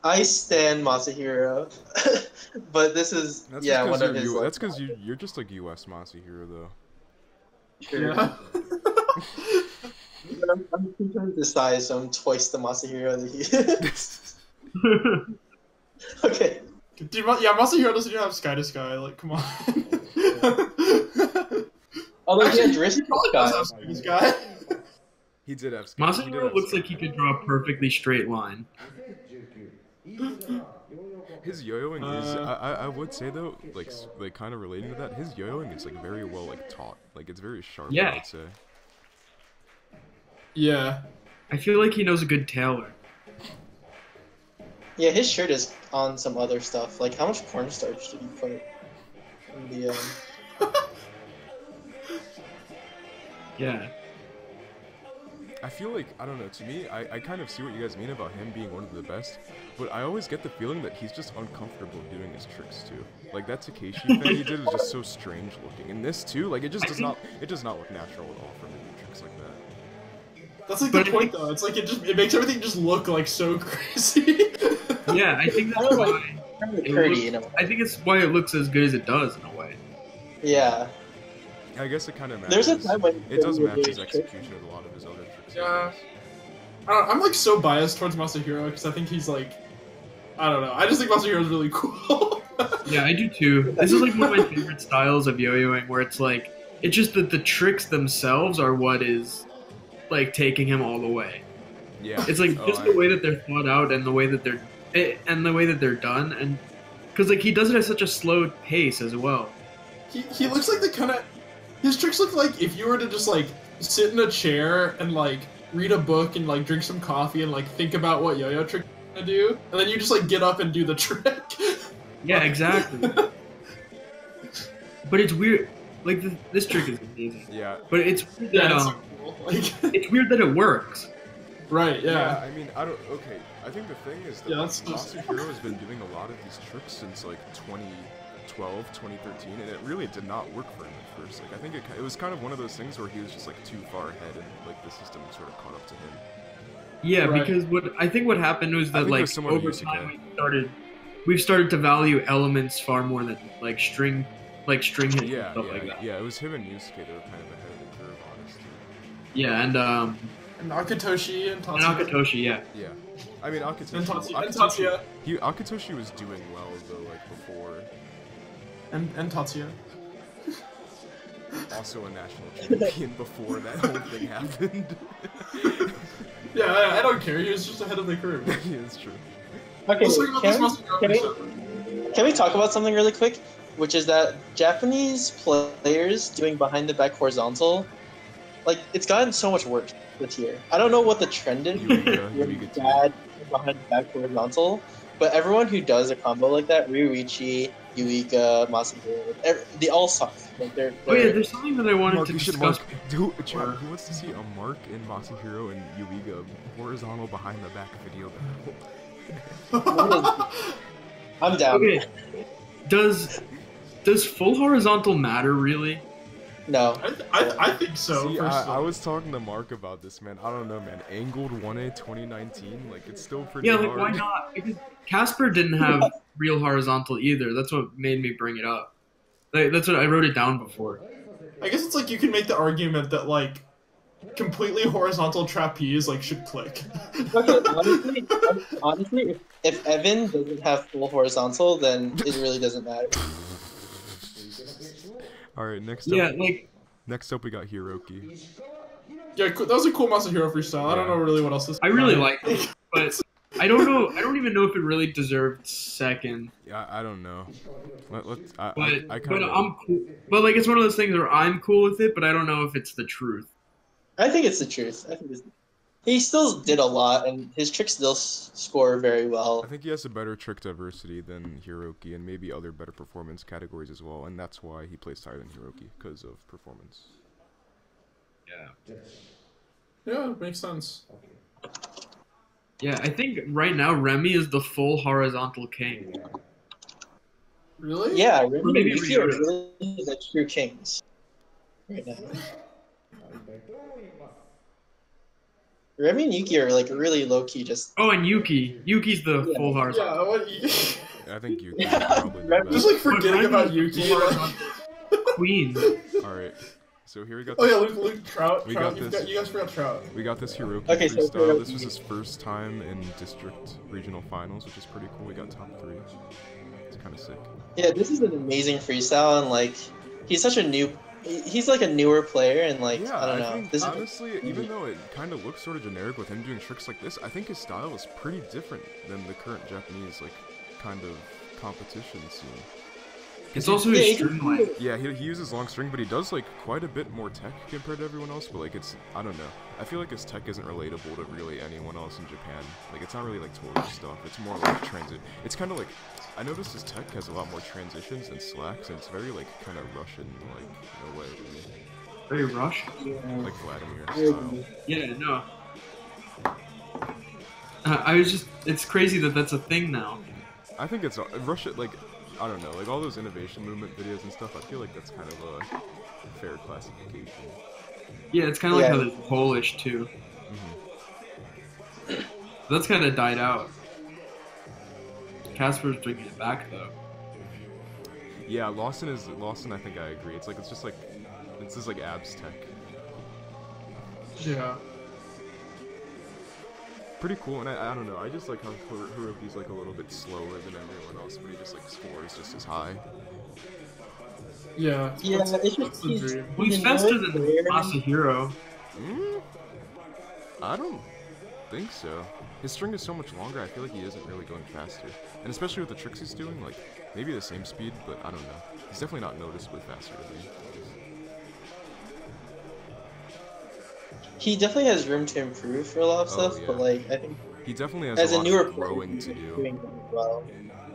I stand Masahiro, but this is That's one of his. That's because you're just like US Masahiro though. Yeah. I'm 2 times the size, so I'm twice the Masahiro that he. Okay. Dude, yeah, Masahiro doesn't even have sky to sky. Like, come on. Although he Actually, had wrist probably does have sky to sky. He did have. Masahiro looks like he could draw a perfectly straight line. His yo-yoing is. I would say though, like kind of relating to that, his yo-yoing is like very well like taught. Like it's very sharp. Yeah. I would say. Yeah. I feel like he knows a good tailor. Yeah, his shirt is on some other stuff. Like, how much cornstarch did he put in the? Yeah. I feel like, I don't know, to me, I kind of see what you guys mean about him being one of the best, but I always get the feeling that he's just uncomfortable doing his tricks too. Like that Takeshi thing he did was just so strange looking. And this too, like it just does not look natural at all for him to do tricks like that. That's like But the I point think- though. It's like it makes everything just look like so crazy. Yeah, I think that's I don't like- why. Kind of It curdy, looks- you know. I think it's why it looks as good as it does in a way. Yeah. I guess it kind of There's matches. a time when It does he would match do his his tricks. execution of a lot of his other tricks. Yeah. I'm like so biased towards Masahiro because I think he's like, I don't know. I just think Masahiro's really cool. Yeah, I do too. This is like one of my favorite styles of yo-yoing, where it's like it's just that the tricks themselves are what is like taking him all the way. Yeah. It's like just the way that they're thought out and the way that they're done, and because like he does it at such a slow pace as well. He looks like the kind of his tricks look like if you were to just like sit in a chair and like read a book and like drink some coffee and like think about what yo-yo trick you're gonna do, and then you just like get up and do the trick. Yeah, exactly. But it's weird. Like this trick is amazing. Yeah. But it's weird that it's so cool. Like, it's weird that it works. right? Yeah. I mean, I don't. Okay, I think the thing is that Yeah, that's Masahiro has been doing a lot of these tricks since like 2012, 2013, and it really did not work for him at first. Like, I think it was kind of one of those things where he was just like too far ahead, and like the system sort of caught up to him. Yeah, Right. because what happened was that think it like was similar to over EYYC. time we've started to value elements far more than like string hitting and Yeah, stuff like that. yeah. It was him and Yusuke that were kind of ahead of the curve, honestly. Yeah, and And Akatoshi and and Tatsuya. Akatoshi, yeah. Yeah. I mean, And Akatoshi. Tatsuya. Akatoshi was doing well though, like before. And Tatsuya. Also a national champion before that whole thing happened. Yeah, I don't care. He was just ahead of the curve. Yeah, it's true. Okay, Let's talk about this Masahiro can, stuff. can we talk about something really quick? Which is that Japanese players doing behind the back horizontal, like it's gotten so much worse this year. I don't know what the trend is Yuiga with too. bad behind the back horizontal, but everyone who does a combo like that, Ryuichi, Yuiga, Masahiro, they all suck. Like Oh yeah, there's something that I wanted Mark, to you should discuss. mark. Dude, chat, who wants to see a Mark in Masahiro and Yuiga horizontal behind the back video battle? I'm down. Okay, does full horizontal matter really? No. I think so. See, personally. I was talking to Mark about this, man. I don't know, man. Angled 1A 2019, like it's still pretty Yeah, hard. like why not? Because Casper didn't have real horizontal either. That's what made me bring it up. Like, that's what I wrote it down before. I guess it's like you can make the argument that like completely horizontal trapeze like should click. Okay, honestly, if Evan doesn't have full horizontal, then it really doesn't matter. All right, next Yeah, up. like Next up, we got Hiroki. Yeah, that was a cool Masahiro freestyle. I don't know really what else to say. I really like it, but I don't know. I don't even know if it really deserved second. Yeah, I don't know. Let's. I But kind of. I'm cool. But like it's one of those things where I'm cool with it, but I don't know if it's the truth. I think it's the truth. He still did a lot, and his tricks still score very well. I think he has a better trick diversity than Hiroki, and maybe other better performance categories as well, and that's why he plays higher than Hiroki because of performance. Yeah. Yeah, it makes sense. Yeah, I think right now Remy is the full horizontal king. Really? Yeah, Or maybe Yuki are Ryota. really the true kings right now. Remy and Yuki are like really low key. Just Oh, and Yuki. Yuki's the Yeah. full horizontal. Yeah, what, I think Yuki is Yeah. probably the just best. like forgetting Remy about is Yuki. full horizontal queen. All right, so here we got. Oh yeah, This, Luke Trout. We Trout. got this. You guys forgot Trout. we got this Hiroki Okay, so freestyle. This Hiroki- was his first time in district regional finals, which is pretty cool. We got top 3. It's kind of sick. yeah, this is an amazing freestyle, and like he's such a new. He's like a newer player, and like Yeah, I don't know. think This is honestly, even though it kind of looks sort of generic with him doing tricks like this, I think his style is pretty different than the current Japanese like kind of competition scene. It's also Yeah, his he string can- length. Yeah, he uses long string, but he does like quite a bit more tech compared to everyone else. But like it's, I don't know. I feel like his tech isn't relatable to really anyone else in Japan. Like it's not really like Torii stuff. It's more like transit. It's kind of like, I noticed his tech has a lot more transitions and slacks, and it's very like kind of Russian like in a way, Very rushed. like Vladimir style. Yeah, no. I was just, it's crazy that that's a thing now. I think it's Russia. Like I don't know, like all those innovation movement videos and stuff. I feel like that's kind of a fair classification. Yeah, it's kind of like Yeah. how there's Polish too. That's kind of died out. Casper's bringing it back though. Yeah, Lawson. I think I agree. It's just like abs tech. Yeah. pretty cool. And I don't know, I just like how Hiroki's like a little bit slower than everyone else, but he just like scores just as high. Yeah. Yeah, it's That's just the dream. He's faster than Masahiro. I don't think so. His string is so much longer, I feel like he isn't really going faster. And especially with the tricks he's doing, like, maybe the same speed, but I don't know. He's definitely not noticeably faster than me. He definitely has room to improve for a lot of stuff, yeah. but like I think He definitely has as a a lot newer of growing to do. doing well.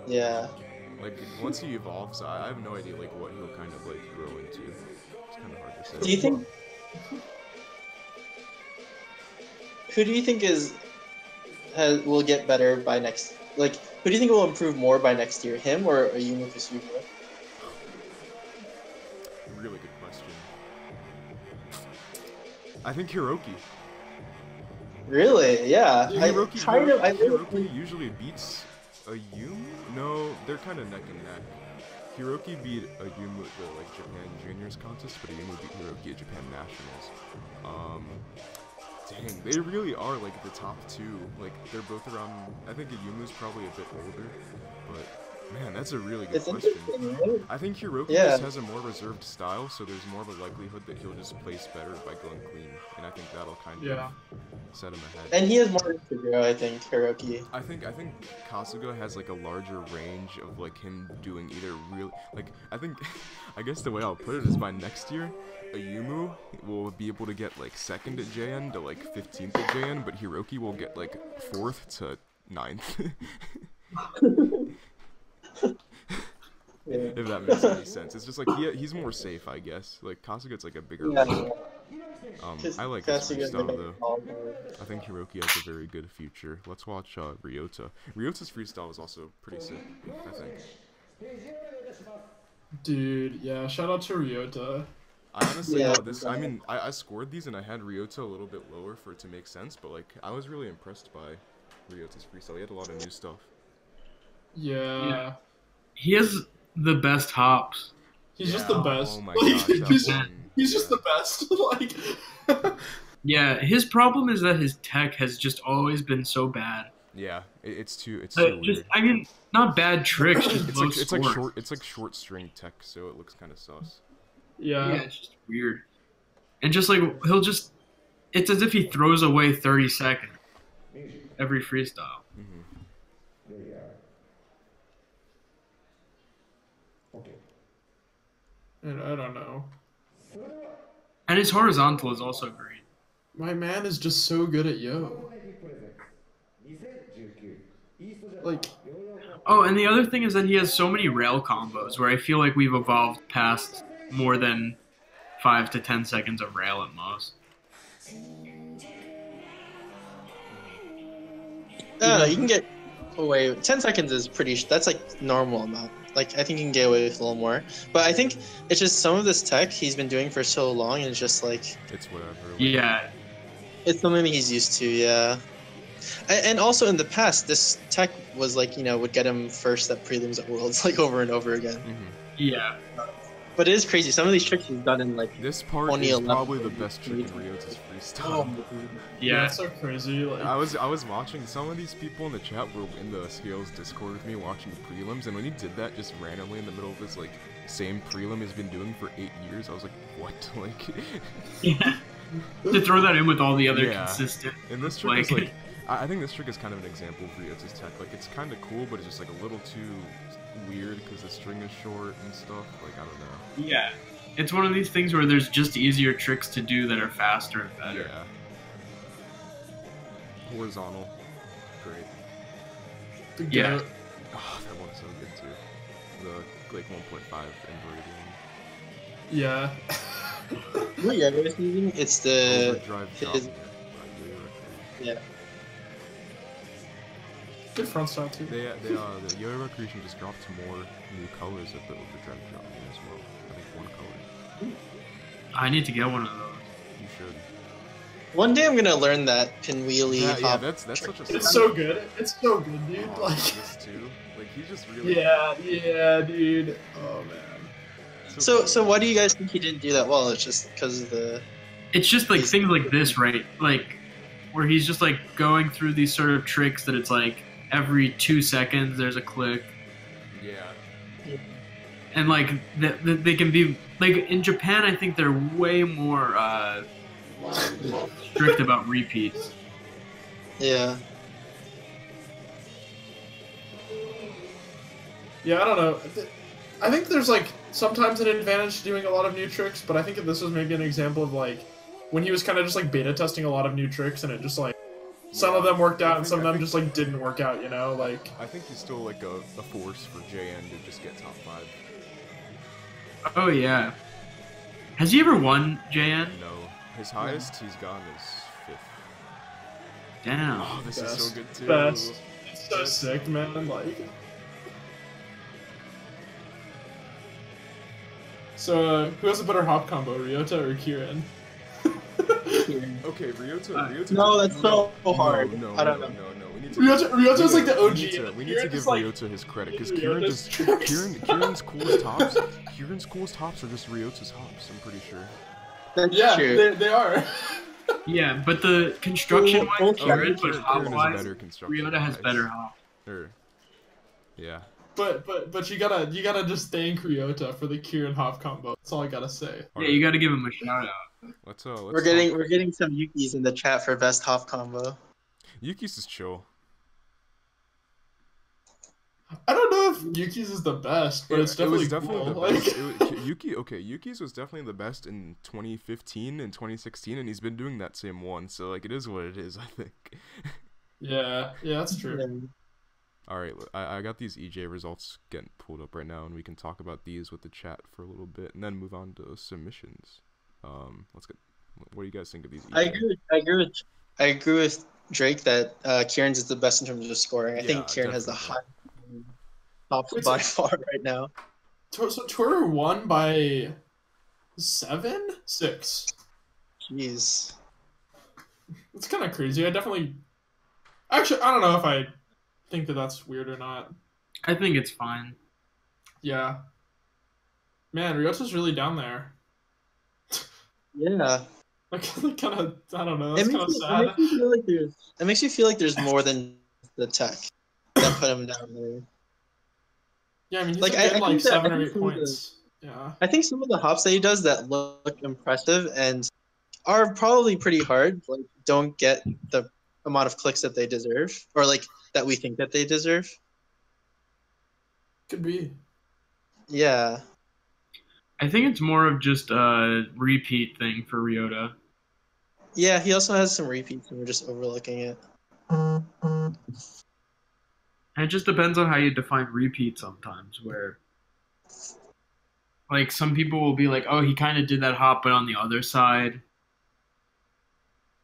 Yeah. Like, once he evolves, I have no idea, like, what he'll kind of, like, grow into. It's kind of hard to say. Do you think... Who do you think will get better by next... Like, who do you think will improve more by next year? Him or Ayumu Kasuga? Really good question. I think Hiroki. Really? Yeah. Hiroki usually beats Ayumu? No, they're kind of neck and neck. Hiroki beat Ayumu at the like Japan Juniors contest, but Ayumu beat Hiroki at Japan Nationals. Dang, they really are like the top two. Like they're both around. I think Ayumu's probably a bit older, but man, that's a really good question. Right? I think Hiroki just has a more reserved style, so there's more of a likelihood that he'll just place better by going clean, and I think that'll kind of set him ahead. And he has more room to grow, I think, Hiroki. I think Kasuga has like a larger range of like him doing either real like I guess the way I'll put it is by next year, Ayumu will be able to get like 2nd at JN to like 15th at JN, but Hiroki will get like 4th to 9th. Yeah. If that makes any sense. It's just like he's more safe, I guess. Like Kasuga's like a bigger risk. I like his freestyle though. I think Hiroki has a very good future. Let's watch Ryota. Ryota's freestyle is also pretty sick, I think. Dude, yeah, shout out to Ryota. I honestly thought this. I mean, I scored these and I had Ryota a little bit lower for it to make sense, but like I was really impressed by Ryota's freestyle. He had a lot of new stuff. Yeah. He has the best hops. He's just the best. Oh my like, gosh, he's just the best. Like. Yeah, his problem is that his tech has just always been so bad. Yeah, it's too weird. I mean, not bad tricks, just low scores. It's like short string tech, so it looks kind of sus. Yeah, it's just weird. And just like it's as if he throws away 30 seconds every freestyle. And I don't know. And his horizontal is also great. My man is just so good at yo. Like. Oh, and the other thing is that he has so many rail combos where I feel like we've evolved past more than 5 to 10 seconds of rail at most. You can get away. 10 seconds is that's like normal amount. Like, I think you can get away with a little more. But I think it's just some of this tech he's been doing for so long, and it's just like... It's whatever. Yeah. It's something he's used to, yeah. And also in the past, this tech was like, would get him first at prelims at Worlds, like, over and over again. Yeah. But it is crazy. Some of these tricks he's done in, like, this part is probably the best trick in Ryota's freestyle. Yeah, it's so crazy. Like, I was watching some of these people in the chat were in the Scales Discord with me watching the prelims, and when he did that just randomly in the middle of his like same prelim he's been doing for 8 years, I was like, what? Like, yeah. To throw that in with all the other consistent. And this trick is like, I think this trick is kind of an example of Ryota's tech. Like, it's kind of cool, but it's just like a little too weird because the string is short and stuff. Like, I don't know. Yeah. It's one of these things where there's just easier tricks to do that are faster and better. Yeah. Horizontal. Great. Yeah. Oh, that one's so good too. The like 1.5 inverted one. Yeah. What Yagger is using? It's the... Overdrive yeah. Good front style too. The Yo-Yo Recreation just dropped more new colors at the Overdrive drop as well. I think 1 color. I need to get one of those. You should. One day I'm gonna learn that pinwheelie hop. Yeah, that's such a. It's so good. It's so good, dude. Oh, Like. this too. Like he's just really. Yeah, dude. Oh man. So why do you guys think he didn't do that well? It's just because of the... It's just like things like this, right? Like, where he's just like going through these sort of tricks that it's like every 2 seconds there's a click. Yeah. And like they can be like in Japan, I think they're way more strict about repeats. Yeah. Yeah, I don't know. I think there's like sometimes an advantage to doing a lot of new tricks, but I think this was maybe an example of like when he was kind of just like beta testing a lot of new tricks, and it just like some of them worked out and some of them just like didn't work out. You know, like I think he's still like a force for JN to just get top 5. Oh yeah. Has he ever won JN? No, his highest he's gotten is 5th. Damn. Oh, this is so good too. best. It's so sick, man. Like. So, who has a better hop combo, Ryota or Kieran? Okay, Ryota. No, that's so hard. No, I don't know. No. We need to. Ryota's like the OG. We need to give Ryota his credit because Kieran's coolest hops. Kieran's coolest hops are just Ryota's hops. I'm pretty sure. That's Yeah, true. they are. Yeah, but the construction wise, Kieran, but hop Kieran is wise, better construction. Ryota has better hop. Yeah. But you gotta just thank Ryota for the Kieran hop combo. That's all I gotta say. Yeah, you gotta give him a shout out. Let's We're getting some Yukis in the chat for best hop combo. Yuki's is chill. I don't know if Yuki's is the best, but it's definitely the cool. best. Like, Yuki's was definitely the best in 2015 and 2016, and he's been doing that same one. So like, it is what it is, I think. yeah, that's true. Yeah. All right, I got these EJ results getting pulled up right now, and we can talk about these with the chat for a little bit, and then move on to submissions. Let's get. What do you guys think of these? EJ? I agree with Drake that Kieran's is the best in terms of scoring. I think Kieran has the high top by far right now. So Twitter won by 6. Jeez. It's kind of crazy. Actually, I don't know if I think that that's weird or not. I think it's fine. Yeah. Man, Ryota's really down there. Yeah. Like, kind of, I don't know. That's kind of sad. It makes you feel like there's more than the tech that put him down there. Yeah, I mean, he's Like, getting I like think that- 7 I or think 8 some of points. Yeah. I think some of the hops that he does that look impressive and are probably pretty hard, like, don't get the amount of clicks that they deserve, or like that we think that they deserve. Could be. Yeah. I think it's more of just a repeat thing for Ryota. Yeah, he also has some repeats and we're just overlooking it. And it just depends on how you define repeat sometimes, where like some people will be like, oh, he kind of did that hop, but on the other side.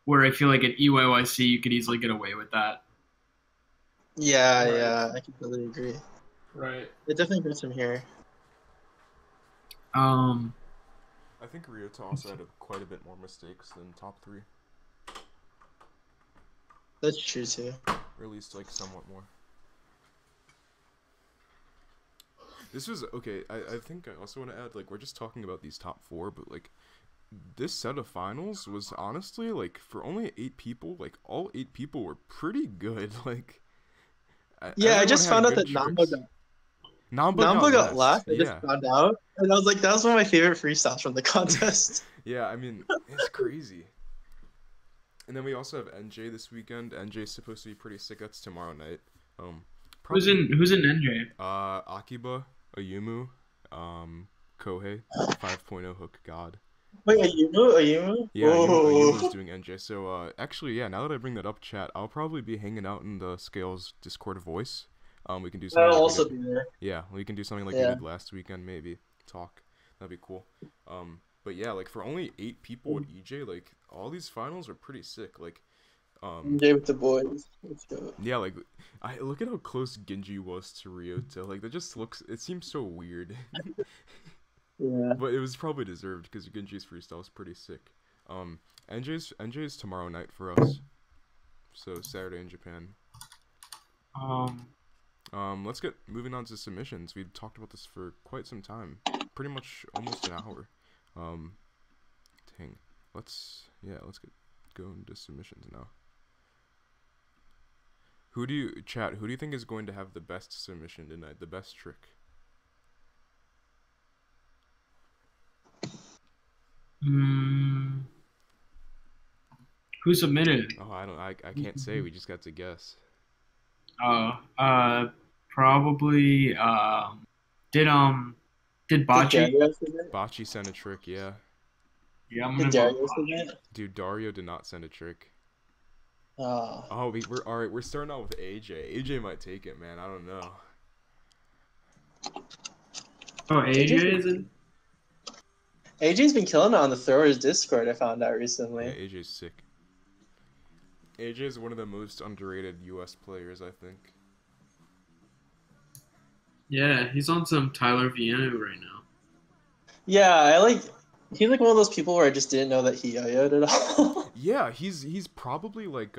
Where I feel like at EYYC you could easily get away with that. Yeah, Right. yeah, I completely agree. Right. It definitely puts him here. I think Ryota also had quite a bit more mistakes than top 3, That's true too. or at least like somewhat more. This was okay. I think I also want to add, like, we're just talking about these top 4, but like this set of finals was honestly, like, for only 8 people, like all 8 people were pretty good. Like, Yeah, I just found out that Namba Namba got last. I Yeah. just found out, and I was like, that was one of my favorite freestyles from the contest. Yeah, I mean, it's crazy. And then we also have NJ this weekend. NJ's supposed to be pretty sick. That's tomorrow night. Who's in NJ? Akiba, Ayumu, Kohei, 5.0 hook god. Wait, Ayumu? Yeah, Whoa. Ayumu's doing NJ. So actually, yeah, now that I bring that up, chat, I'll probably be hanging out in the Scales Discord voice. We can do something. That'll like also we did- be there. Yeah, we can do something like we did last weekend, maybe talk. That'd be cool. But yeah, like for only 8 people at EJ, like all these finals are pretty sick. Like, NJ with the boys. Let's go. yeah, like I look at how close Genji was to Ryota. Like that just looks. It seems so weird. Yeah. But it was probably deserved because Genji's freestyle is pretty sick. NJ's tomorrow night for us. So Saturday in Japan. Let's get moving on to submissions. We've talked about this for quite some time. Pretty much almost an hour. Dang. Let's get go into submissions now. Who do you think is going to have the best submission tonight? The best trick? Who submitted? Oh, I can't say. We just got to guess. Probably did Did Bocce? Dario submit? Bocce sent a trick, yeah. Yeah, I'm Did gonna vote Dario Bocce. submit? Dude, Dario did not send a trick. Oh. Oh, we're all right. We're starting out with AJ. AJ might take it, man. I don't know. Oh, AJ is in. AJ's been killing it on the Throwers Discord, I found out recently. Yeah, AJ's sick. AJ is one of the most underrated U.S. players, I think. Yeah, he's on some Tyler Vienna right now. Yeah, he's like one of those people where I just didn't know that he yo-yoed at all. Yeah, he's probably like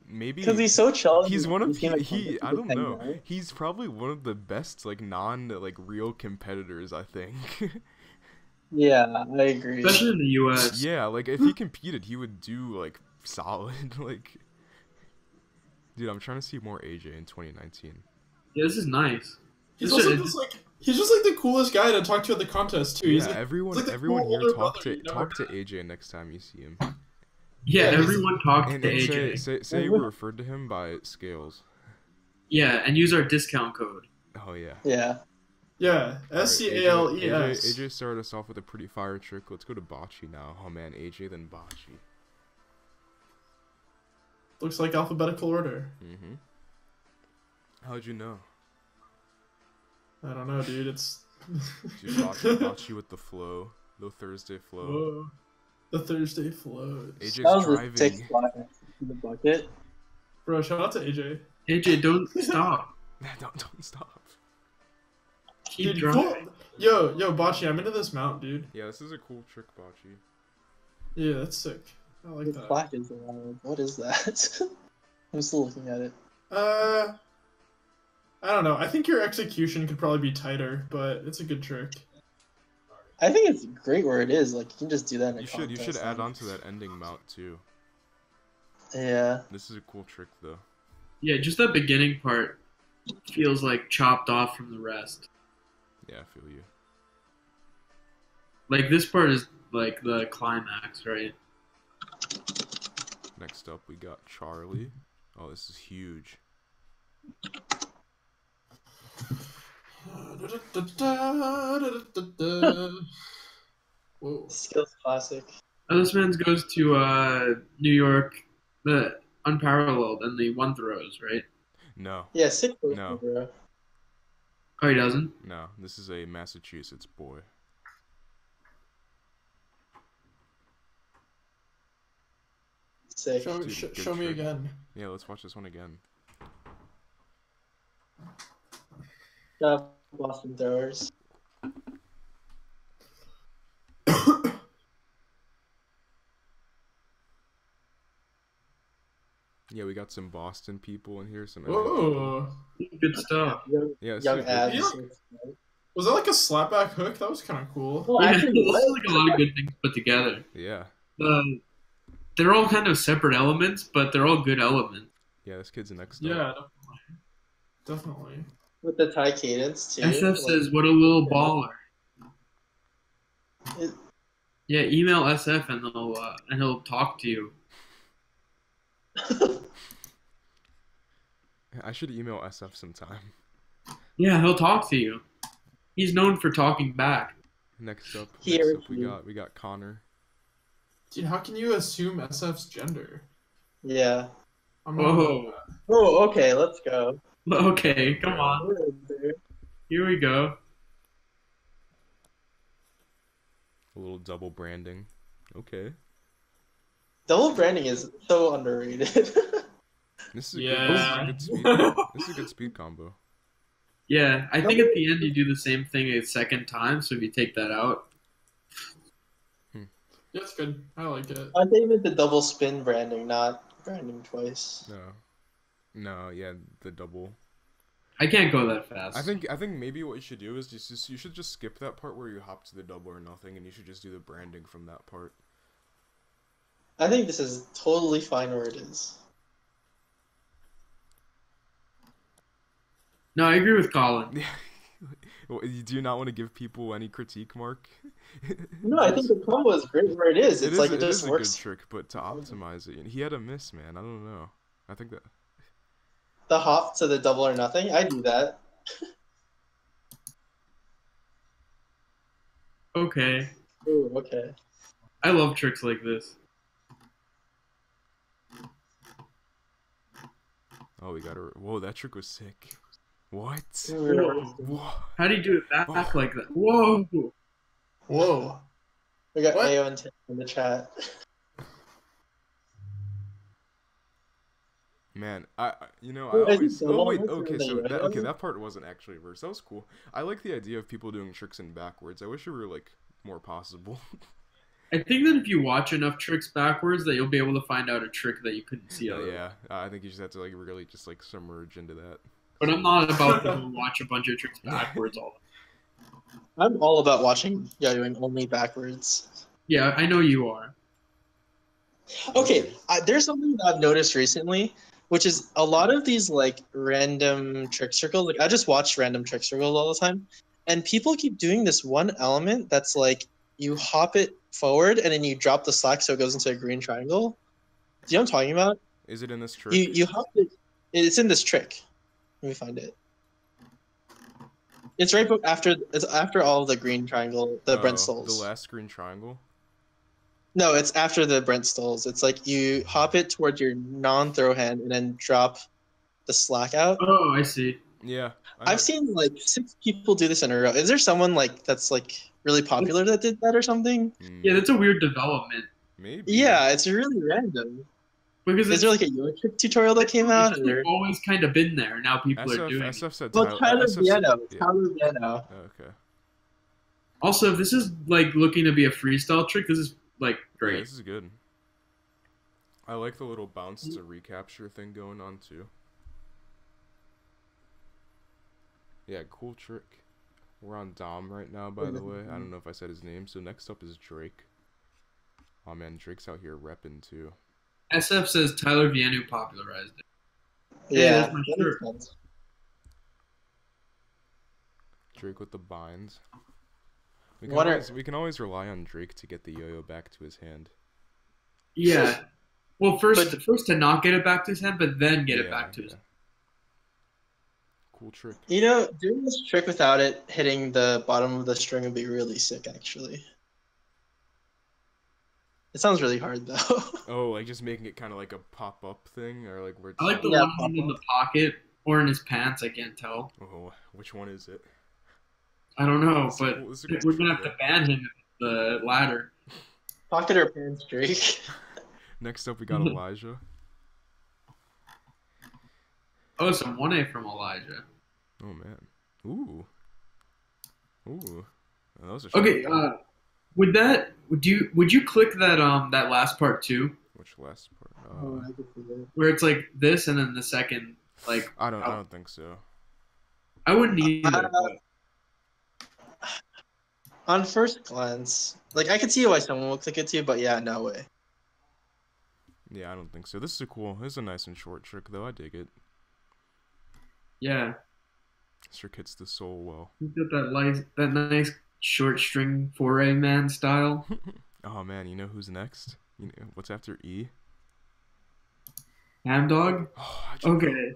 maybe Because he's so chill. he's one of he I don't know. He's probably one of the best like real competitors, I think. Yeah, I agree. Especially in the U.S. Yeah, like if he competed, he would do like solid. Like, dude, I'm trying to see more AJ in 2019. Yeah, this is nice. He's also just like he's just like the coolest guy to talk to at the contest too. Yeah, He's like, everyone he's like the here cool older talk brother to you talk to AJ next time you see him. Yeah, Yeah, everyone talked to And AJ. say you were referred to him by Scales. Yeah, and use our discount code. Oh yeah. Yeah. Yeah, Alright, SCALES. AJ started us off with a pretty fire trick. Let's go to Bocce now. Oh man, AJ then Bocce. Looks like alphabetical order. Mm-hmm. How'd you know? I don't know, dude. It's Dude, Bocce with the flow. The Thursday flow. Whoa. The Thursday flows. That AJ's was a driving. sick spot in the bucket. Bro, shout out to AJ. AJ, don't stop. don't stop. Keep Dude, driving. cool. Yo, Bocce, I'm into this mount, dude. Yeah, this is a cool trick, Bocce. Yeah, that's sick. I like The that. plaque is around. What is that? I'm still looking at it. I don't know. I think your execution could probably be tighter, but it's a good trick. I think it's great where it is. Like you can just do that in a You contest. should add on to that ending mount too. Yeah. This is a cool trick though. Yeah, just that beginning part feels like chopped off from the rest. Yeah, I feel you. Like this part is like the climax, right? Next up, we got Charlie. Oh, this is huge. Whoa. Skills classic. Oh, this man goes to New York, the unparalleled, and the one throws, right? No, Yeah, sick. No. Bro. Oh, he doesn't? no, this is a Massachusetts boy. Sick. Show, Dude, sh- good show me trick. again. Yeah, let's watch this one again. Boston Throwers. Yeah, we got some Boston people in here. Some Whoa. Good stuff. Yeah, this Young is abs. You Was that like a slapback hook? That was kind of cool. Well, Yeah, actually, this is like a lot of good things put together. Yeah, They're all kind of separate elements, but they're all good elements. yeah, this kid's next Yeah, up. definitely. with the Thai cadence too. SF like- says, "What a little baller." It- Yeah, email SF and he'll talk to you. I should email SF sometime. Yeah, he'll talk to you. He's known for talking back. Next up, Here we too. got Connor. Dude, how can you assume SF's gender? Yeah. I'm not Whoa. Oh, okay. Let's go. Okay, come on. We're in there. Here we go. A little double branding. Okay, Double branding is so underrated. this is a Yeah. good speed. This is a good speed combo. Yeah, I think at the end you do the same thing a second time, so if you take that out. Yeah, it's good. I like it. I think with the double spin branding, not branding twice. No, yeah, the double. I can't go that fast. I think maybe what you should do is just you should just skip that part where you hop to the double or nothing, and you should just do the branding from that part. I think this is totally fine where it is. No, I agree with Colin. Yeah. Do you not want to give people any critique, Mark? No, I think the combo is great where it is. It's like it it just is a works. good trick, but to optimize it, he had a miss, man. I don't know. I think that. The hop to the double or nothing, I do that. Okay. Ooh, okay. I love tricks like this. Oh, we got her. Whoa, that trick was sick. What? Whoa. How do you do it back like that? Whoa. Whoa. We got What? Ayo and Tim in the chat. Man, I you know, I Wait, always. Oh wait, that's okay, really so that right. that part wasn't actually reversed. That was cool. I like the idea of people doing tricks in backwards. I wish it were like more possible. I think that if you watch enough tricks backwards, that you'll be able to find out a trick that you couldn't see otherwise. Yeah, I think you just have to like really just like submerge into that. But I'm not about to watch a bunch of tricks backwards all the time. I'm all about watching doing only backwards. Yeah, I know you are. Okay, there's something that I've noticed recently, which is a lot of these like random trick circles. Like I just watch random trick circles all the time, and people keep doing this one element that's like you hop it forward and then you drop the slack so it goes into a green triangle. Do you know what I'm talking about? Is it in this trick? You hop it. It's in this trick. Let me find it. It's right after. It's after all of the green triangle, the Brent Stoles. The last green triangle. No, it's after the Brent Stoles. It's like you hop it toward your non-throw hand and then drop the slack out. Oh, I see. Yeah, I've seen like 6 people do this in a row. Is there someone like that's like really popular that did that or something? Yeah, that's a weird development. Maybe. Yeah, it's really random. Because Is there like a Euro trick tutorial that came out? It's Or... always kind of been there. Now people are doing it. SF said Well, Tyler SF Viano. yeah. Tyler Viano. Okay. Also, if this is like looking to be a freestyle trick, this is like great. Yeah, this is good. I like the little bounce to recapture thing going on too. Yeah, cool trick. We're on Dom right now, by the way. I don't know if I said his name. So next up is Drake. Oh man, Drake's out here repping too. SF says Tyler Vianu popularized it. Yeah, that's my that shirt. makes sense. Drake with the binds. What are- We can always rely on Drake to get the yo-yo back to his hand. Yeah. Well, first to not get it back to his hand, but then get it back to his hand. Cool trick. You know, doing this trick without it hitting the bottom of the string would be really sick, actually. It sounds really hard, though. Oh, like just making it kind of like a pop-up thing, or like where it's I like the Yeah, one hand in the pocket or in his pants. I can't tell. Oh, which one is it? I don't know, This is but cool- this is a good we're gonna trick, have to ban him at the ladder. Pocket or pants, Drake. Next up, we got Elijah. Oh, some 1A from Elijah. Oh man. Ooh. Oh, those are Okay, sharp. would you click that that last part too, Which last part? Oh, I could see that. where it's like this and then the second like I don't think so. I wouldn't either. But On first glance, like I could see why someone would click it too, but yeah, no way. Yeah, I don't think so. This is a nice and short trick though. I dig it. yeah, This trick hits the soul well. you got that nice short string foray man style. Oh man, you know who's next? You know what's after E? Ham dog. Oh, how'd you know? Okay.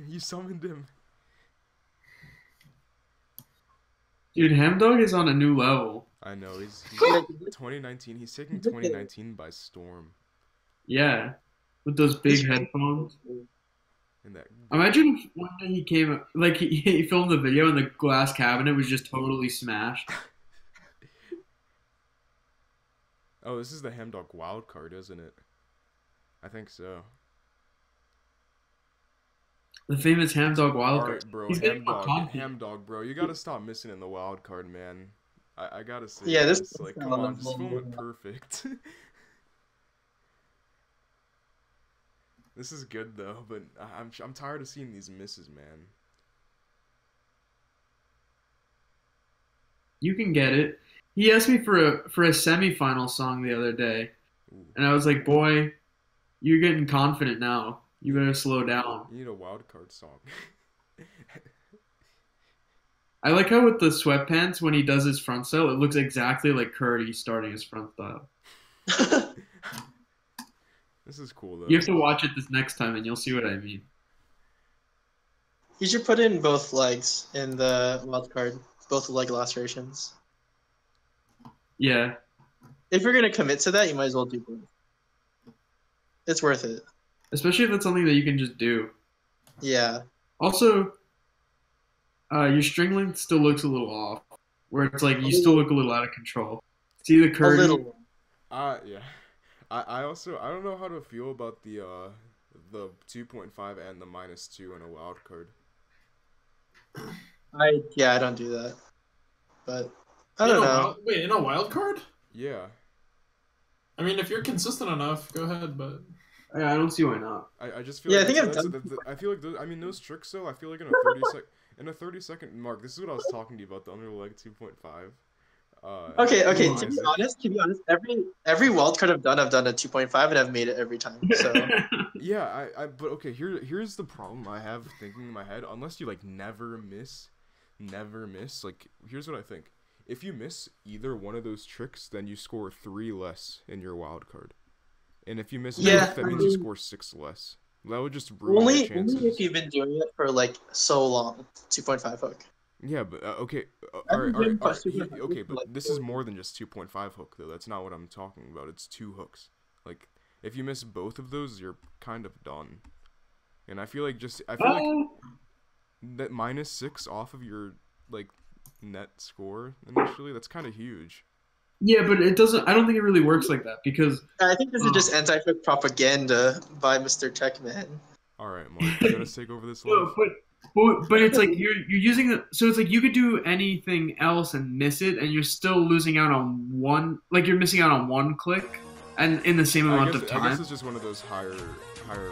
You summoned him. Dude, Ham dog is on a new level. I know he's Yeah, 2019. He's taking 2019 by storm. Yeah, with those big headphones. In that. Imagine if one day he came, like he filmed the video and the glass cabinet was just totally smashed. Oh, this is the Ham Dog wild card, isn't it? I think so. The famous Ham dog wild card. Alright, bro. He's getting more content. Ham Dog, bro. You gotta stop missing in the wild card, man. I gotta say. Yeah, this like, is come on on, the just film whole- it perfect. This is good though, but I'm tired of seeing these misses, man. You can get it. He asked me for a semifinal song the other day, Ooh. and I was like, "Boy, you're getting confident now. You better slow down." You need a wild card song. I like how with the sweatpants, when he does his front style, it looks exactly like Curdy starting his front style. This is cool, though. You have to watch it this next time, and you'll see what I mean. You should put in both legs in the wild card, both leg lacerations. Yeah. If you're gonna commit to that, you might as well do both. It's worth it. Especially if it's something that you can just do. Yeah. Also, your string length still looks a little off, where it's like you still look a little out of control. See the A Curdy? little. Yeah. I also I don't know how to feel about the 2.5 and the -2 in a wild card. I don't do that. But I don't know. Wait, in a wild card? Yeah. I mean, if you're consistent enough, go ahead, but... I don't see why not. I just feel Yeah, like I think that's- I've that's- done- I feel like those, I mean those tricks though, I feel like in a 30-second mark, this is what I was talking to you about, the under leg 2.5. Okay, Isaac. to be honest, every wild card I've done a 2.5 and I've made it every time. So Yeah, but okay, here's the problem I have thinking in my head. Unless you like never miss, like here's what I think. If you miss either one of those tricks, then you score 3 less in your wild card. And if you miss both, that means you score 6 less. That would just ruin your only chances. if you've been doing it for like so long. 2.5 hook. Yeah, but okay, I've been doing plus 2.5 okay, for, but like, this is more than just 2.5 hook though. That's not what I'm talking about. It's 2 hooks. Like if you miss both of those, you're kind of done. And I feel like that -6 off of your like net score initially, that's kind of huge. Yeah, but it doesn't. I don't think it really works like that because I think this is just anti-hook propaganda by Mr. Techman. All right, Mark, you gotta take over this no, life. but it's like you're using the, so it's like you could do anything else and miss it, and you're still losing out on one. Like you're missing out on one click, and in the same amount of I time. guess it's just one of those higher.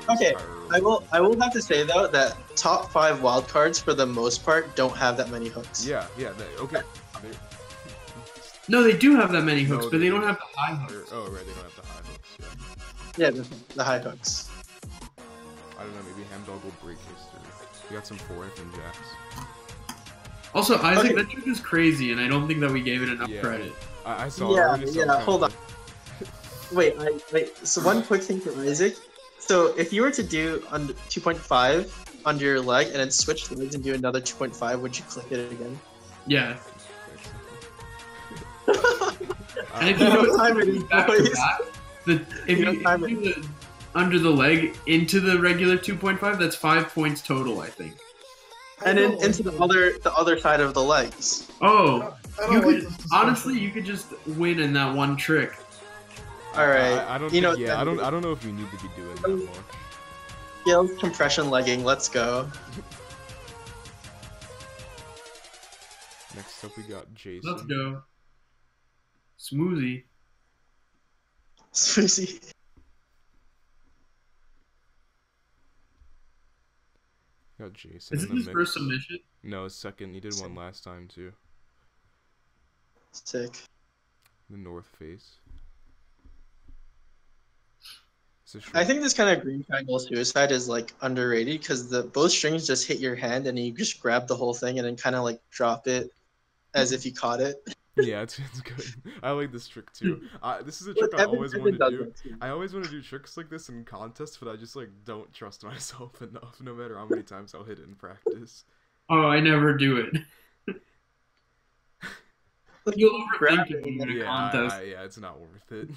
Okay, higher I will have to say though that top 5 wildcards for the most part don't have that many hooks. Yeah. Okay. No, they do have that many hooks, No, but they they don't don't. have the high hooks. Oh, right, they don't have the high hooks. Yeah, the high hooks. I don't know, maybe Hamdog will break history. We got some 4F and jacks. Also, Isaac, Okay. that trick is crazy, and I don't think that we gave it enough Yeah. credit. I saw it. I already saw it. Hold on. Wait. So one quick thing for Isaac. So if you were to do under 2.5 under your leg and then switch legs and do another 2.5, would you click it again? Yeah. And if You you know go what time it is, back to boys. back, if You know you what time it do the under the leg into the regular 2.5, that's 5 points total, I think. And then into the other side of the legs. Oh, I don't you like could this discussion. honestly, you could just win in that one trick. All right. I don't. You know, think, yeah, I don't know if you need to be doing that more. Skills compression legging. Let's go. Next up, we got Jason. Let's go. Smoothie. Susie. Got Jason Is in it the his mix. first submission? No, his second. He did one last time too. Sick. The North Face. I think this kind of green triangle suicide is like underrated because the both strings just hit your hand and you just grab the whole thing and then kind of like drop it as if you caught it. Yeah, it's good. I like this trick too. This is a trick I always want to do. I always want to do tricks like this in contests, but I just like don't trust myself enough. No matter how many times I'll hit it in practice. Oh, I never do it. You'll overthink it in a Yeah, contest. yeah, it's not worth it.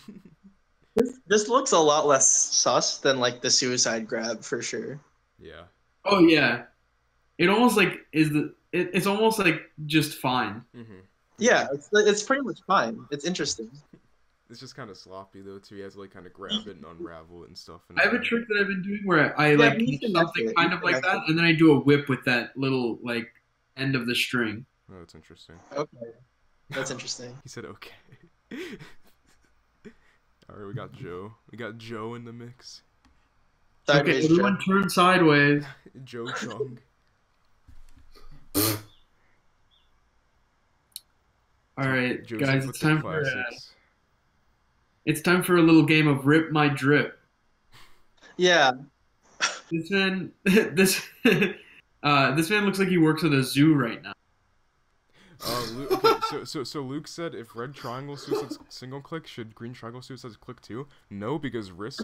This looks a lot less sus than like the suicide grab for sure. Yeah. Oh yeah, it almost like it's almost like just fine. Mm-hmm. Yeah, it's pretty much fine. It's interesting. It's just kind of sloppy though too. He has to like kind of grab it and unravel it and stuff. And I have a trick that I've been doing where I like you catch can something connect it, kind you of can like connect that, and then I do a whip with that little like end of the string. Oh, that's interesting. Okay, that's interesting. He said okay. All right, we got Joe. We got Joe in the mix. Sideways Okay, everyone jump. turn sideways. Joe Chung. All right, Joseph guys, with it's the time for a little game of Rip My Drip. Yeah. This This man looks like he works at a zoo right now. Okay, so Luke said if red triangle suicides single click, should green triangle suicides click too? No, because risk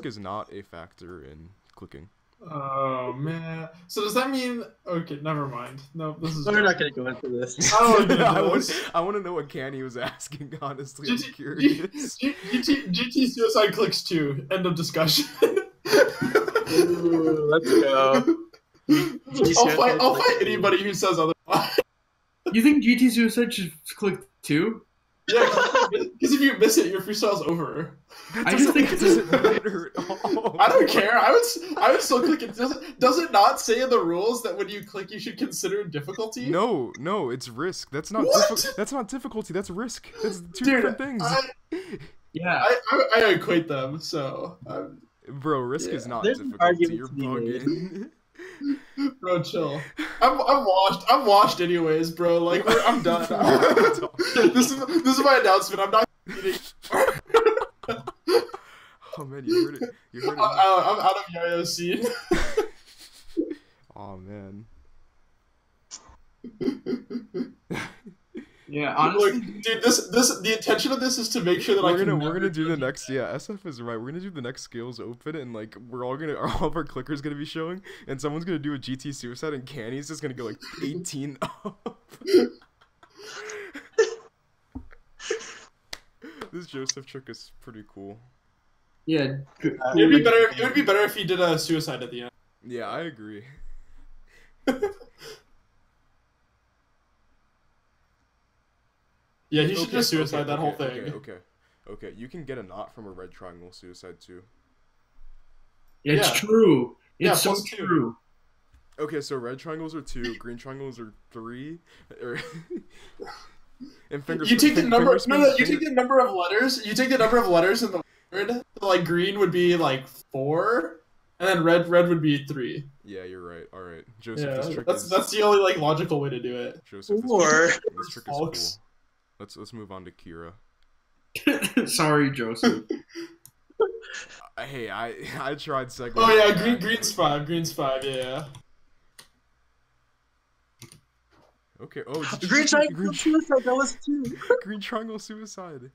is not a factor in clicking. Oh man. So does that mean? Okay, never mind. No, this is. We're not gonna go into this. I want to know what Canny was asking. Honestly, I'm curious. GT suicide clicks too. End of discussion. Ooh, let's go. I'll fight anybody who says otherwise. You think GT suicide should click too? Yeah, because if you miss it, your freestyle's over. I just think it doesn't matter at all. I don't care. I would still click it. Does it not say in the rules that when you click, you should consider difficulty? No, it's risk. That's not that's not difficulty. That's risk. That's two different things. I equate them. So, bro, risk is not There's difficulty. You're bugging. Bro, chill. I'm washed anyways, bro. Like I'm done. This is my announcement. I'm not eating. Oh man, you heard it. I'm out of EYYC. Oh man. Yeah, honestly, Look, dude, the intention of this is to make sure that we're gonna do the next. Yeah, SF is right. We're gonna do the next skills open, and like all of our clickers gonna be showing, and someone's gonna do a GT suicide, and Canny's just gonna go like 18 up. This Joseph trick is pretty cool. yeah. It would be better if he did a suicide at the end. Yeah, I agree. Yeah, he should just suicide that whole thing. Okay. You can get a knot from a red triangle suicide too. It's true. It's so plus two. true. Okay, so red triangles are 2, green triangles are 3. And fingers. You take the number. You take the number of letters. You take the number of letters in the word. So like green would be like 4, and then red would be 3. Yeah, you're right. All right, Joseph. Yeah, this trick that's the only like logical way to do it. Joseph, this trick is cool. Let's move on to Kira. Sorry, Joseph. Hey, I tried segway. Oh yeah, green's 5. Yeah. Okay. Oh, Green triangle suicide. That was 2. Green triangle suicide.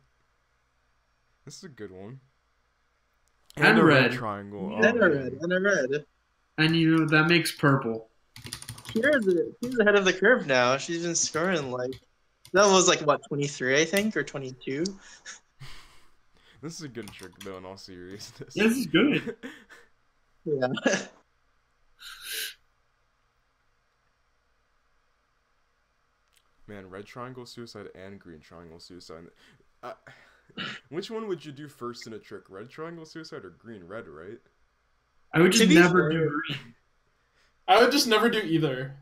This is a good one. And a red triangle. And a red. And a red. And that makes purple. She's ahead of the curve now. She's been scoring like. That was like what, 23, I think, or 22. This is a good trick, though. In all seriousness, This is good. Yeah. Man, red triangle suicide and green triangle suicide. Which one would you do first in a trick? Red triangle suicide or green? Red, right? I would just never do green. I would just never do either.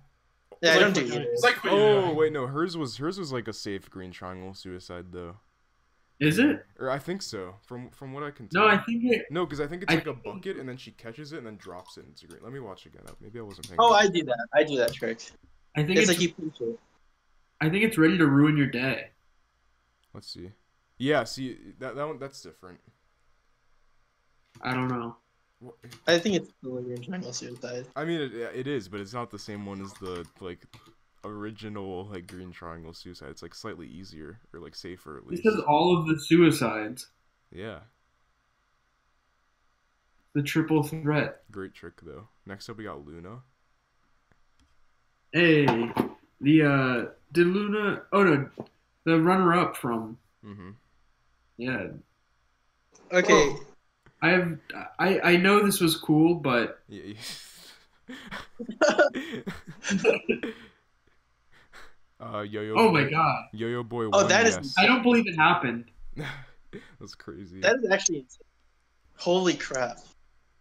Yeah, I don't do either. Oh wait, no. Hers was like a safe green triangle suicide though. Is it? Or I think so. From what I can tell. No, I think it. No, because I think it's like a bucket and then she catches it and then drops it into green. Let me watch again. Maybe I wasn't paying. Oh, I do that. I do that trick. I think it's like you pinch it. I think it's ready to ruin your day. Let's see. Yeah, see that one. That's different. I don't know. I think it's the green triangle suicide. I mean, it is, but it's not the same one as the like original like green triangle suicide. It's like slightly easier or like safer at least. This is all of the suicides. Yeah. The triple threat. Great trick though. Next up we got Luna. Hey, did Luna? Oh no, the runner-up from. Mm-hmm. Yeah. Okay. I know this was cool, but Yeah. Yo-yo. Oh my god. Yo-yo boy. Oh, that is. Yes. I don't believe it happened. That's crazy. That is actually insane. Holy crap.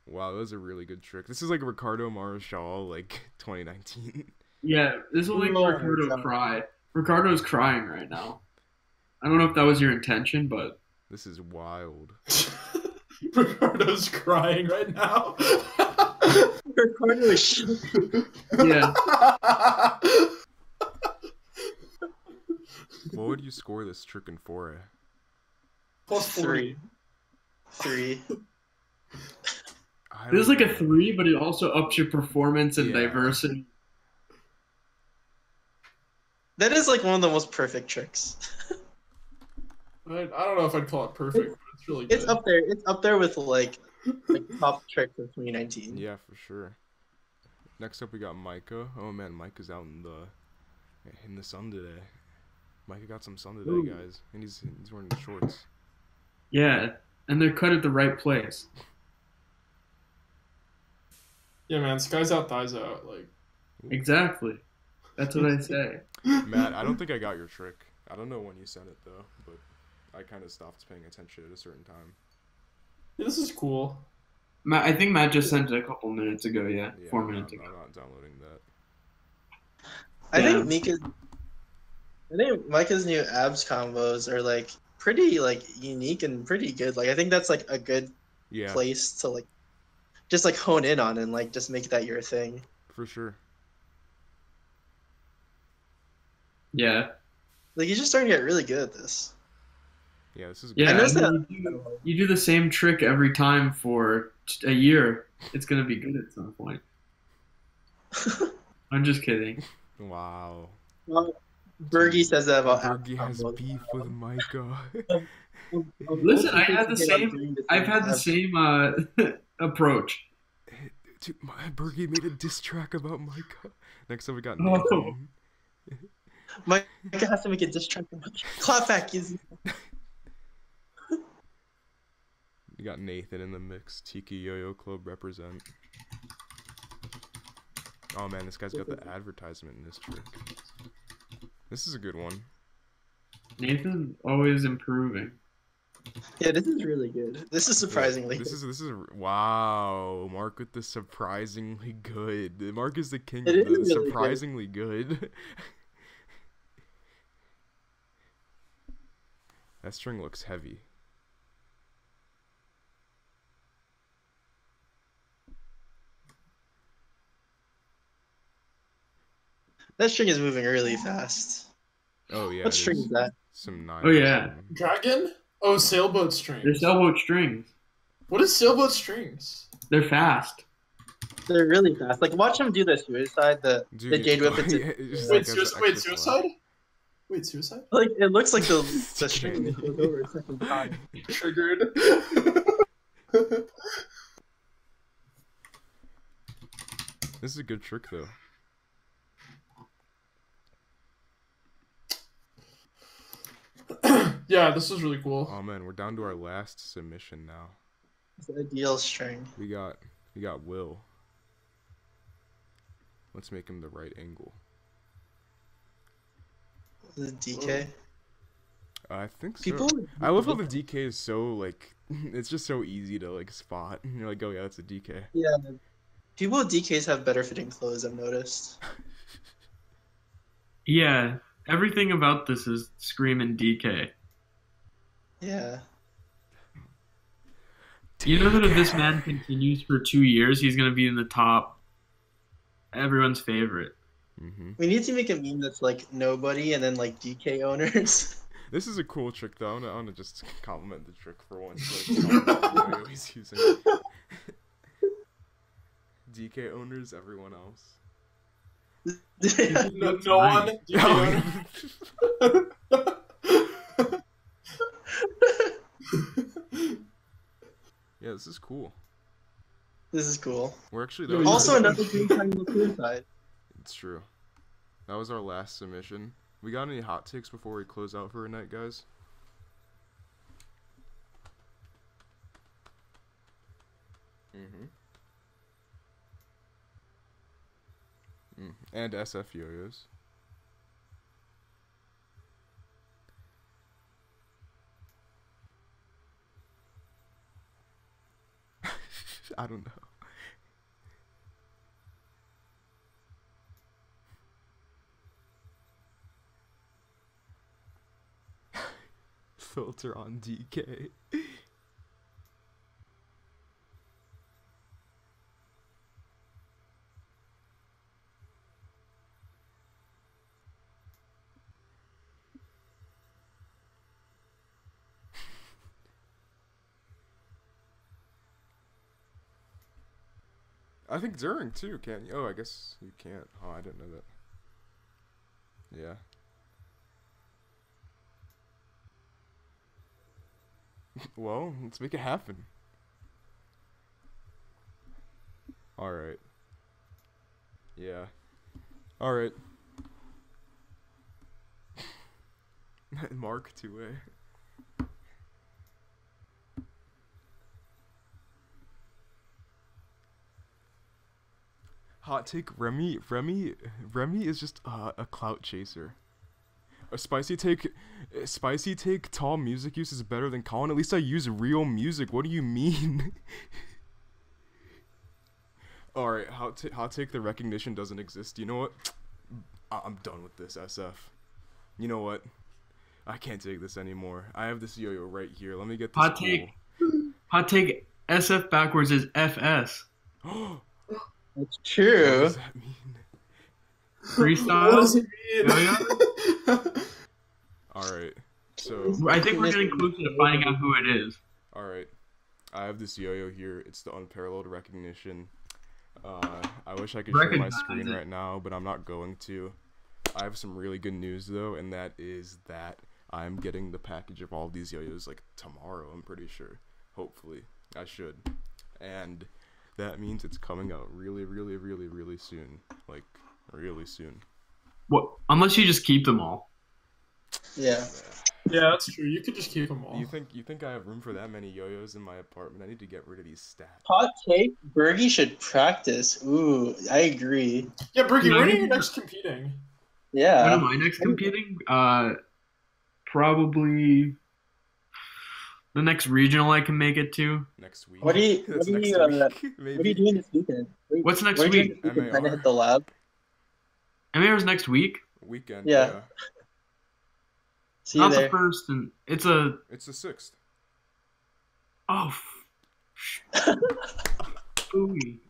Wow, that was a really good trick. This is like Ricardo Marshall, like 2019. Yeah, this will make Oh, Ricardo God. cry. Ricardo's crying right now. I don't know if that was your intention, but This is wild. Ricardo's crying right now. Ricardo is shook. yeah. What would you score this trick in 4A? +3. 3. This is like a 3, but it also ups your performance and diversity. That is like one of the most perfect tricks. I don't know if I'd call it perfect, but it's really good. It's up there. It's up there with like top tricks of 2019. Yeah, for sure. Next up, we got Micah. Oh man, Micah's out in the sun today. Micah got some sun today, guys, and he's wearing shorts. Yeah, and they're cut at the right place. Yeah, man, skies out, thighs out. Like exactly. That's what I say. Matt, I don't think I got your trick. I don't know when you sent it though, but I kind of stopped paying attention at a certain time. Yeah, this is cool. I think Matt just sent it a couple minutes ago. Yeah, 4 minutes ago. I'm not downloading that. I think Micah's new abs combos are like pretty like unique and pretty good. Like I think that's like a good place to like just like hone in on and like just make that your thing. For sure. Yeah. Like he's just starting to get really good at this. Yeah, this is good. Yeah, I know you do the same trick every time for a year. It's gonna be good at some point. I'm just kidding. Wow. Well, Bergie says that about Bergie has beef with Micah. Listen, I've had the same approach. Dude, Bergie made a diss track about Micah. Next up, we got Nathan. Micah has to make a diss track about Clapback is. You got Nathan in the mix. Tiki Yo-Yo Club represent. Oh man, this guy's got the advertisement in this trick. This is a good one. Nathan always improving. Yeah, this is really good. This is surprisingly. This is wow. Mark with the surprisingly good. Mark is the king of the really surprisingly good. That string looks heavy. That string is moving really fast. Oh yeah. What string is that? Some 9. Oh yeah. Dragon? Oh, sailboat strings. They're sailboat strings. What is sailboat strings? They're fast. They're really fast. Like watch him do the suicide, the Jade Whip. Wait, suicide? Wait, suicide? Like it looks like the string that goes over a second time. Triggered. This is a good trick though. Yeah, this is really cool. Oh man, we're down to our last submission now. It's an ideal string. We got Will. Let's make him the right angle. The DK? I think so. I love how the DK is so like it's just so easy to like spot. You're like, oh yeah, that's a DK. Yeah. People with DKs have better fitting clothes, I've noticed. Yeah. Everything about this is screaming DK. Yeah. You know that if this man continues for 2 years, he's going to be in the top. Everyone's favorite. Mm-hmm. We need to make a meme that's like nobody and then like DK owners. This is a cool trick though. I want to just compliment the trick for once. Like, he's using DK owners, everyone else. No one. Yeah, this is cool. This is cool. We're actually also another green triangle suicide. It's true. That was our last submission. We got any hot takes before we close out for a night, guys? And SF yo-yos. I don't know. Filter on DK. I think during too, can't you? Oh, I guess you can't. Oh, I didn't know that. Yeah. Well, let's make it happen. Alright. Yeah. Alright. Mark 2A. Hot take, Remy is just a clout chaser. A spicy take, tall music use is better than Colin. At least I use real music. What do you mean? Alright, hot take, the recognition doesn't exist. You know what? I'm done with this, SF. You know what? I can't take this anymore. I have this yo-yo right here. Let me get this. Hot take, SF backwards is FS. It's true. What does that mean? Freestyle? What does it mean? Alright, so... I think we're getting closer to finding out who it is. Alright. I have this yo-yo here. It's the unparalleled recognition. I wish I could share my screen right now, but I'm not going to. I have some really good news, though, and that is that I'm getting the package of all of these yo-yos, like, tomorrow, I'm pretty sure. Hopefully. I should. And that means it's coming out really, really, really, really soon. Like, really soon. What? Unless you just keep them all. Yeah. Yeah, that's true. You could just keep them all. You think I have room for that many yo-yos in my apartment? I need to get rid of these stats. Hot take, Bergie should practice. Ooh, I agree. Yeah, Bergie, when are you next competing? Yeah. When am I next competing? Probably the next regional I can make it to. Next week. What are you doing this weekend? What's next week? Trying to hit the lab. MAR's next week? Weekend, Yeah. See you Not there. the first, and it's It's the 6th. Oh. Ooey.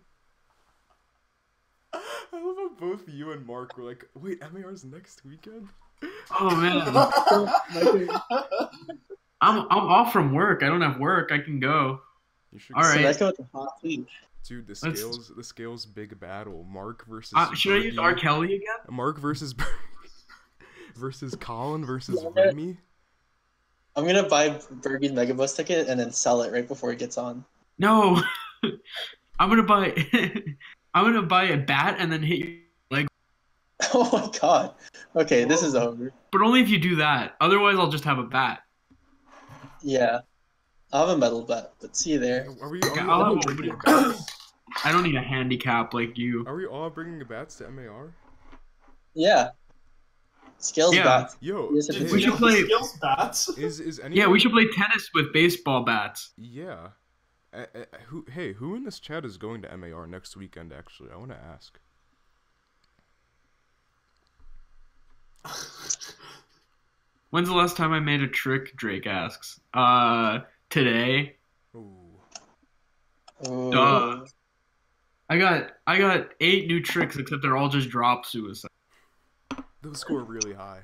I love how both you and Mark were like, wait, MAR's next weekend? Oh man. I'm off from work. I don't have work. I can go. You should. All right. So let's go with the hot take. Dude, the scales big battle. Mark versus should I use Bergie. R. Kelly again? Mark versus versus Colin versus Remy. I'm gonna buy Bergie's Megabus ticket and then sell it right before it gets on. No. I'm gonna buy a bat and then hit you leg. Oh my god. Okay, this is over. But only if you do that. Otherwise I'll just have a bat. Yeah. I'll have a metal bat, but see you there. Are we I'll all have bringing bats? I don't need a handicap like you. Are we all bringing bats to MAR? Yeah. Scales bats. Yo, Yes, We should play. Skills bats. is anyone... Yeah, we should play tennis with baseball bats. Yeah. Who in this chat is going to MAR next weekend, actually? I want to ask. When's the last time I made a trick? Drake asks. Today. Ooh. Duh. I got 8 new tricks, except they're all just drop suicide. Those score really high.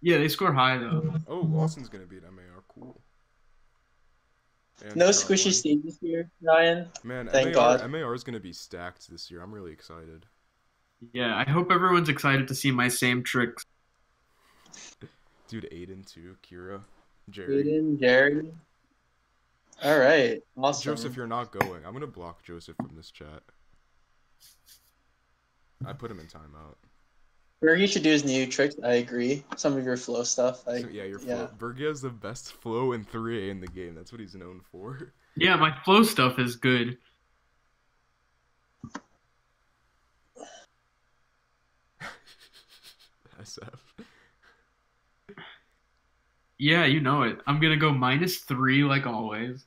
Yeah, they score high though. Oh, Austin's gonna beat MAR. Cool. And No Scotland. squishy stages here, Ryan. Man, Thank MAR, God. MAR is gonna be stacked this year. I'm really excited. Yeah, I hope everyone's excited to see my same tricks. Dude, Aiden too, Kira, Jerry. Aiden, Jerry. All right, awesome. Joseph, you're not going. I'm gonna block Joseph from this chat. I put him in timeout. Bergie should do his new tricks. I agree. Some of your flow stuff. Flow. Bergie has the best flow in 3A in the game. That's what he's known for. Yeah, my flow stuff is good. SF. Yeah, you know it. I'm gonna go -3 like always.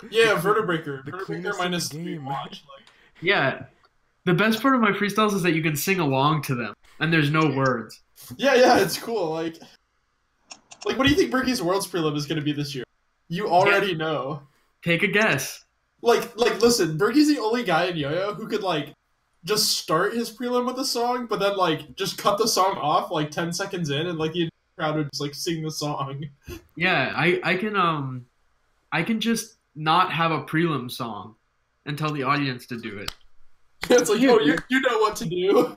Yeah, Vertebreaker. The Vertebreaker cleanest in the -3 game. watch. Like, Yeah. The best part of my freestyles is that you can sing along to them, and there's no words. yeah, it's cool. Like, what do you think Berkey's Worlds prelim is gonna be this year? You already know. Take a guess. Like, listen, Berkey's the only guy in Yo-Yo who could just start his prelim with a song, but then just cut the song off 10 seconds in, and the crowd would just sing the song. Yeah, I can just not have a prelim song, and tell the audience to do it. It's like, oh, you know what to do.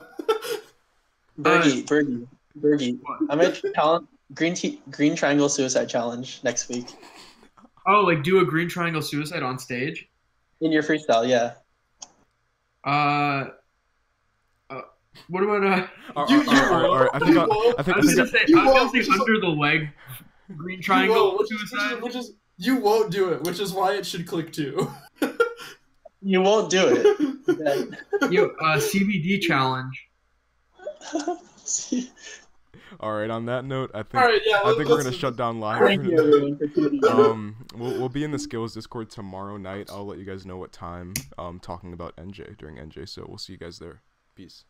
Bergie. What? I'm gonna challenge green triangle suicide challenge next week. Oh, like do a green triangle suicide on stage? In your freestyle, yeah. What about All right. I think I was gonna say under the leg green triangle suicide. Which is you won't do it, which is why it should click too. You won't do it. Yo, CBD challenge. All right. On that note, I think All right, yeah, I think we're gonna shut down live. Thank you everyone for tuning in. We'll be in the skills Discord tomorrow night. I'll let you guys know what time. Talking about NJ during NJ. So we'll see you guys there. Peace.